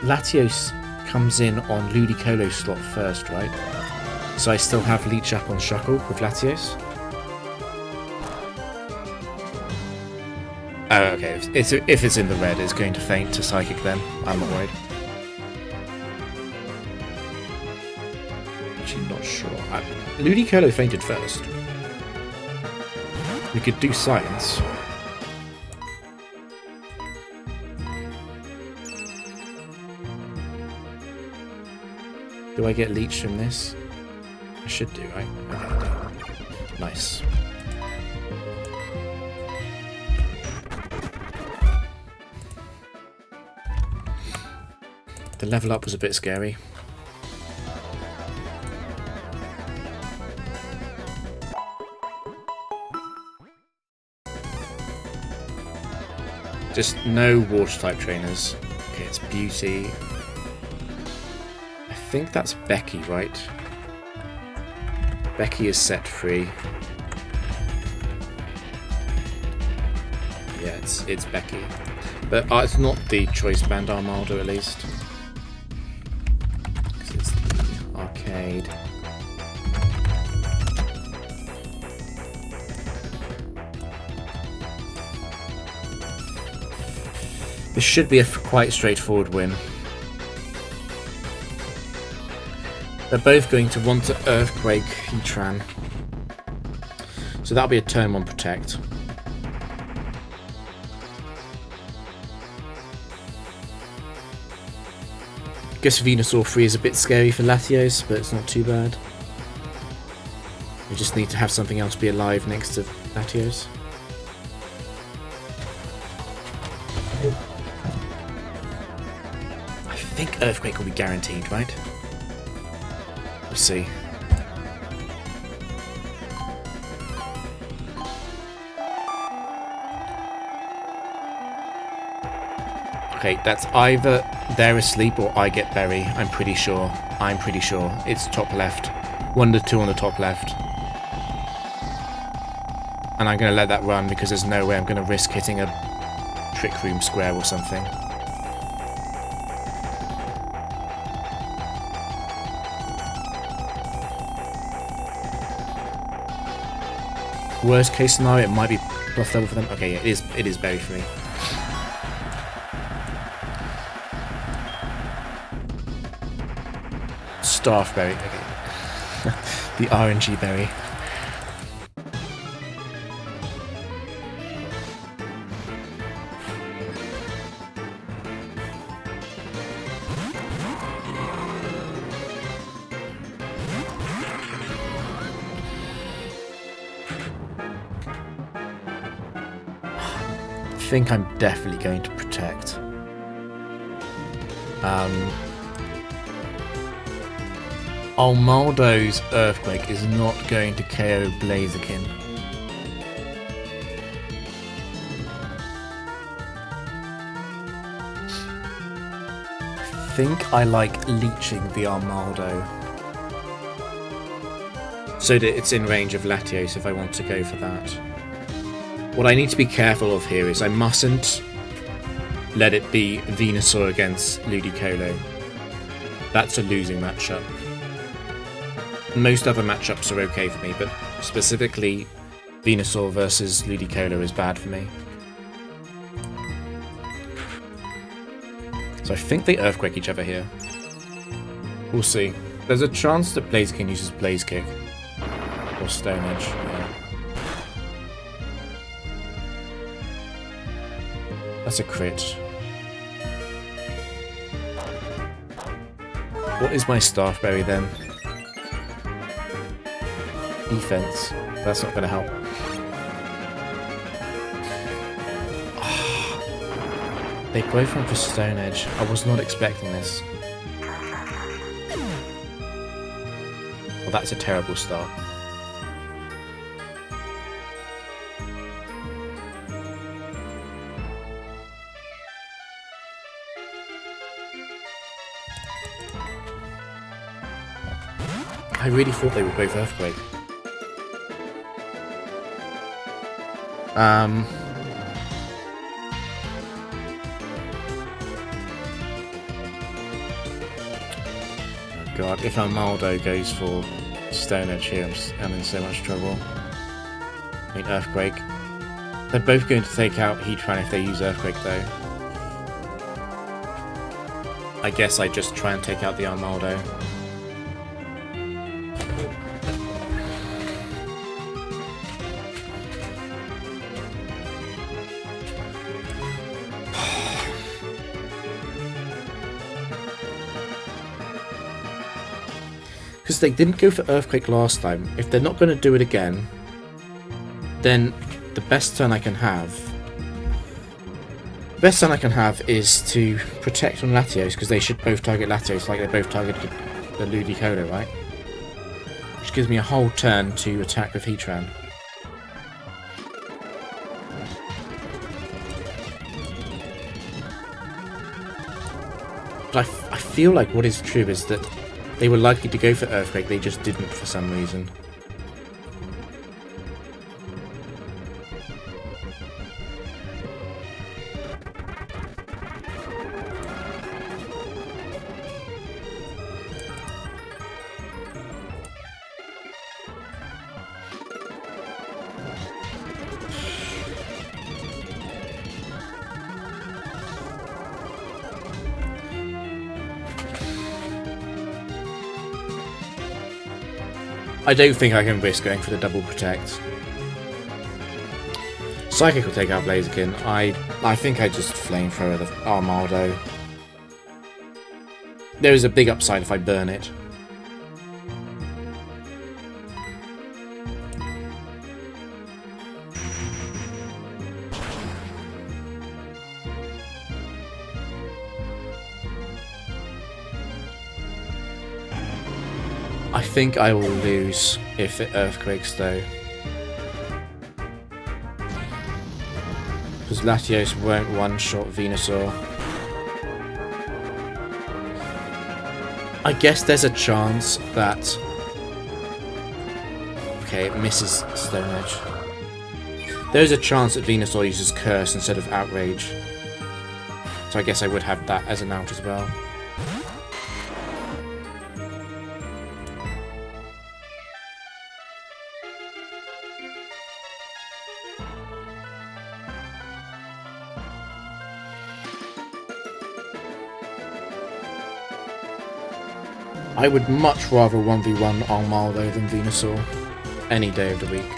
Latios comes in on Ludicolo slot first, right? So I still have Leech up on Shuckle with Latios. Oh, okay. If it's in the red, it's going to faint to Psychic then. I'm not worried. Actually, not sure. Ludicolo fainted first. We could do Science. Do I get Leech from this? I should do, right? Okay, nice. The level up was a bit scary. Just no water type trainers. Okay, it's Beauty. I think that's Becky, right? Becky is set free. Yeah, it's Becky. But it's not the choice band Armaldo, at least. Because it's the arcade. This should be a quite straightforward win. They're both going to want to Earthquake Heatran. So that'll be a turn 1 Protect. Guess Venusaur 3 is a bit scary for Latios, but it's not too bad. We just need to have something else be alive next to Latios. I think Earthquake will be guaranteed, right? We'll see. Okay, that's either they're asleep or I get Berry. I'm pretty sure. It's top left. 1 to 2 on the top left. And I'm going to let that run because there's no way I'm going to risk hitting a Trick Room square or something. Worst case scenario, it might be plus level for them. Okay, yeah, it is Berry for me. Staff Berry, okay. The RNG Berry. I think I'm definitely going to Protect. Armaldo's Earthquake is not going to KO Blaziken. I think I like leeching the Armaldo so that it's in range of Latios if I want to go for that. What I need to be careful of here is I mustn't let it be Venusaur against Ludicolo. That's a losing matchup. Most other matchups are okay for me, but specifically Venusaur versus Ludicolo is bad for me. So I think they Earthquake each other here. We'll see. There's a chance that Blaziken uses Blaze Kick. Or Stone Edge, yeah. That's a crit. What is my Staff Berry then? Defense. That's not going to help. They both went for Stone Edge. I was not expecting this. Well, that's a terrible start. I really thought they were both Earthquake. Oh god, if Armaldo goes for Stone Edge here, I'm in so much trouble. I mean, Earthquake. They're both going to take out Heatran if they use Earthquake though. I guess I just try and take out the Armaldo. Because they didn't go for Earthquake last time. If they're not going to do it again, then the best turn I can have Best plan I can have is to protect on Latios, because they should both target Latios like they both targeted the Ludicolo, right? Which gives me a whole turn to attack with Heatran. But I feel like what is true is that they were likely to go for Earthquake, they just didn't for some reason. I don't think I can risk going for the double protect. Psychic will take out Blaziken. I think I just flamethrower the Armaldo. There is a big upside if I burn it. I think I will lose if it Earthquakes though. Because Latios won't one-shot Venusaur. I guess there's a chance that... Okay, it misses Stone Edge. There's a chance that Venusaur uses Curse instead of Outrage. So I guess I would have that as an out as well. I would much rather 1v1 Armaldo than Venusaur any day of the week.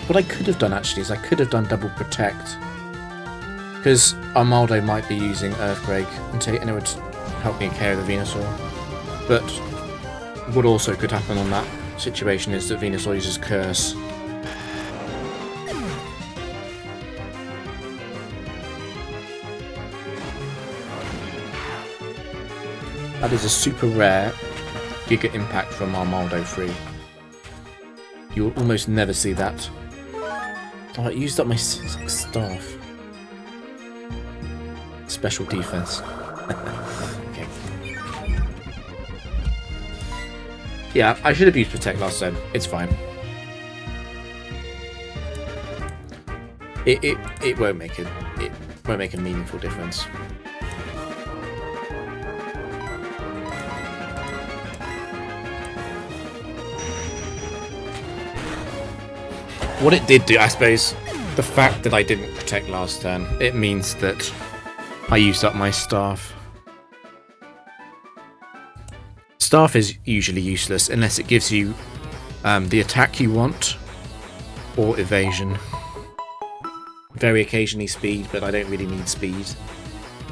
What I could have done actually is I could have done double protect, because Armaldo might be using Earthquake and it would help me carry the Venusaur. But what also could happen on that situation is that Venusaur uses Curse. That is a super rare Giga Impact from Armaldo 3. You'll almost never see that. Oh, I used up my staff. Special defense. Okay. Yeah, I should have used Protect last time. It's fine. It won't make a meaningful difference. What it did do, I suppose, the fact that I didn't protect last turn, it means that I used up my staff. Staff is usually useless unless it gives you the attack you want or evasion. Very occasionally speed, but I don't really need speed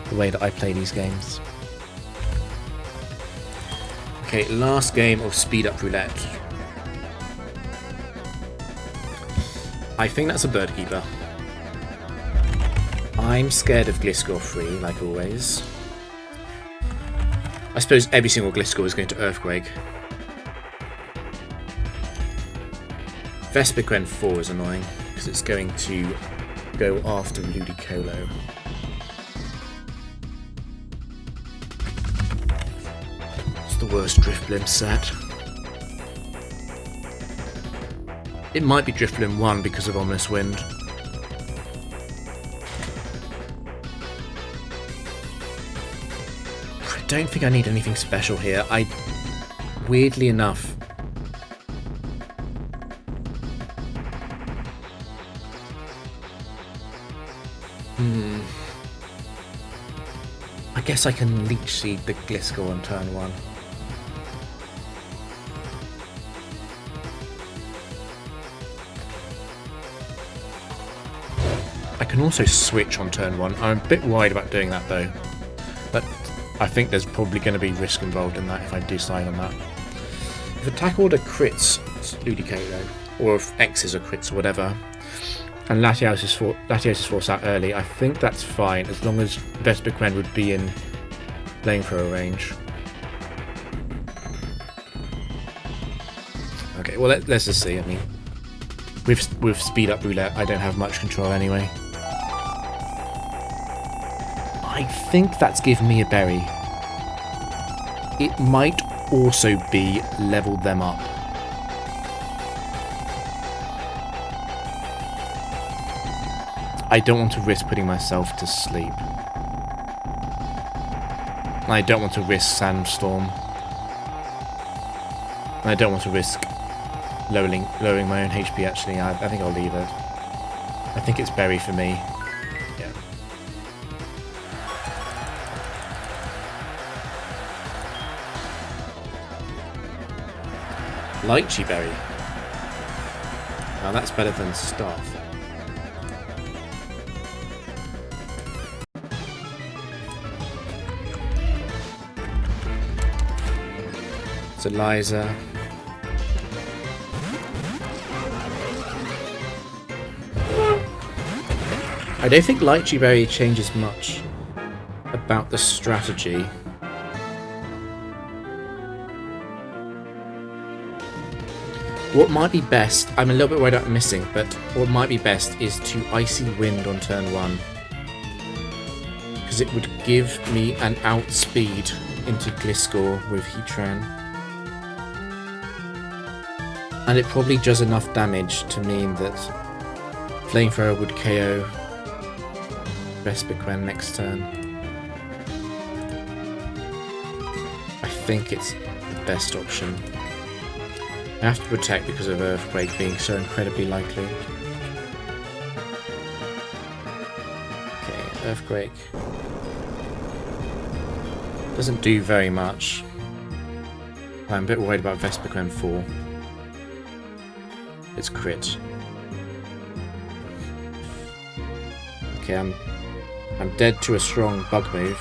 the way that I play these games. Okay, last game of Speed Up Roulette. I think that's a Bird Keeper. I'm scared of Gliscor 3, like always. I suppose every single Gliscor is going to Earthquake. Vespiquen 4 is annoying, because it's going to go after Ludicolo. It's the worst Drifblim set. It might be Drifblim 1 because of Ominous Wind. I don't think I need anything special here. Weirdly enough... I guess I can Leech Seed the Gliscor on turn 1. I can also switch on turn 1. I'm a bit worried about doing that though. But I think there's probably going to be risk involved in that if I decide on that. If attack order crits Ludicolo, or if X's are crits or whatever. And Latios is forced out early. I think that's fine as long as Vespiquen would be in flamethrower range. Okay, well let's just see. I mean, with speed up roulette, I don't have much control anyway. I think that's given me a berry. It might also be leveled them up. I don't want to risk putting myself to sleep. I don't want to risk Sandstorm. I don't want to risk lowering my own HP actually. I think I'll leave it. I think it's berry for me. Yeah. Lychee berry. Now that's better than stuff. It's Eliza. I don't think Lychee Berry changes much about the strategy. What might be best, I'm a little bit worried about missing, but what might be best is to Icy Wind on turn 1. Because it would give me an outspeed into Gliscor with Heatran. And it probably does enough damage to mean that Flamethrower would KO Vespiquen next turn. I think it's the best option. I have to protect because of Earthquake being so incredibly likely. Okay, Earthquake doesn't do very much. I'm a bit worried about Vespiquen 4. It's crit. Okay, I'm dead to a strong bug move.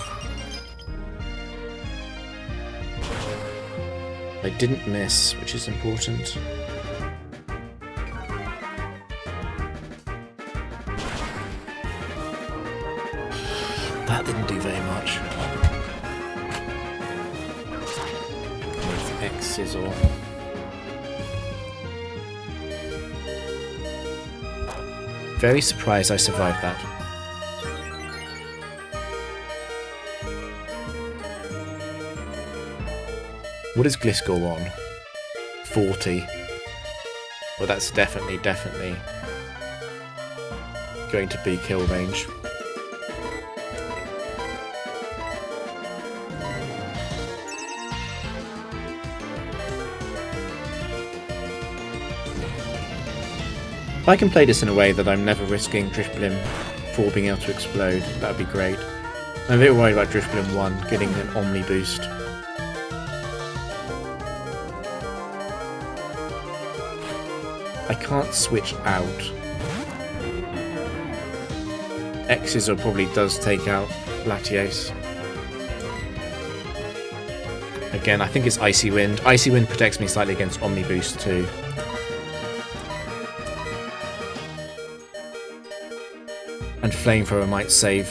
I didn't miss, which is important. That didn't do very much. With X Sizzle. Very surprised I survived that. What is Gliscor on? 40. Well, that's definitely going to be kill range. If I can play this in a way that I'm never risking Drifblim 4 being able to explode, that would be great. I'm a bit worried about Drifblim 1 getting an Omni boost. I can't switch out. X's probably does take out Latios. Again, I think it's Icy Wind. Icy Wind protects me slightly against Omni boost too. And Flamethrower might save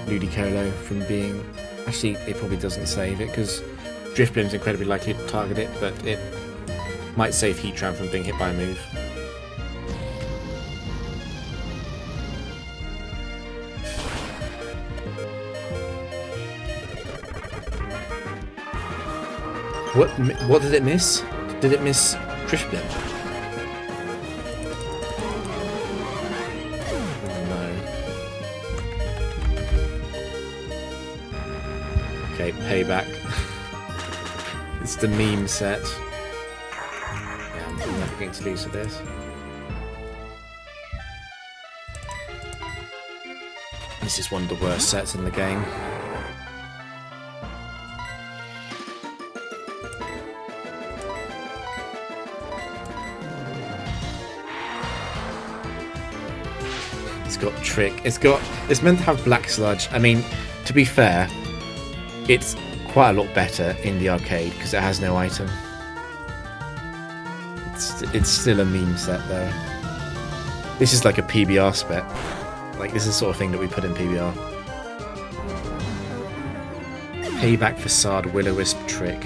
Ludicolo from being... Actually, it probably doesn't save it, because Drifblim's incredibly likely to target it, but it might save Heatran from being hit by a move. What did it miss? Did it miss Drifblim? Okay, payback. It's the meme set. Yeah, I'm never going to lose to this. This is one of the worst sets in the game. It's got Trick. It's meant to have Black Sludge. I mean, to be fair, it's quite a lot better in the arcade because it has no item. It's still a meme set though. This is like a PBR spec. Like this is the sort of thing that we put in PBR. Payback facade will-o-wisp trick.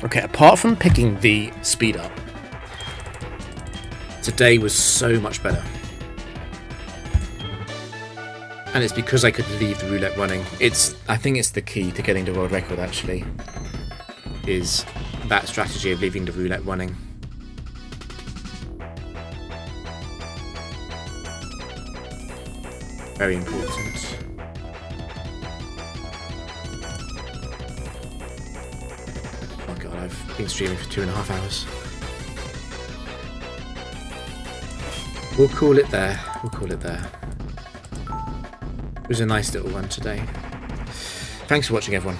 Okay, apart from picking the speed up, today was so much better. And it's because I could leave the roulette running. I think it's the key to getting the world record actually, is that strategy of leaving the roulette running. Very important. Oh god, I've been streaming for 2.5 hours. We'll call it there. We'll call it there. It was a nice little one today. Thanks for watching, everyone.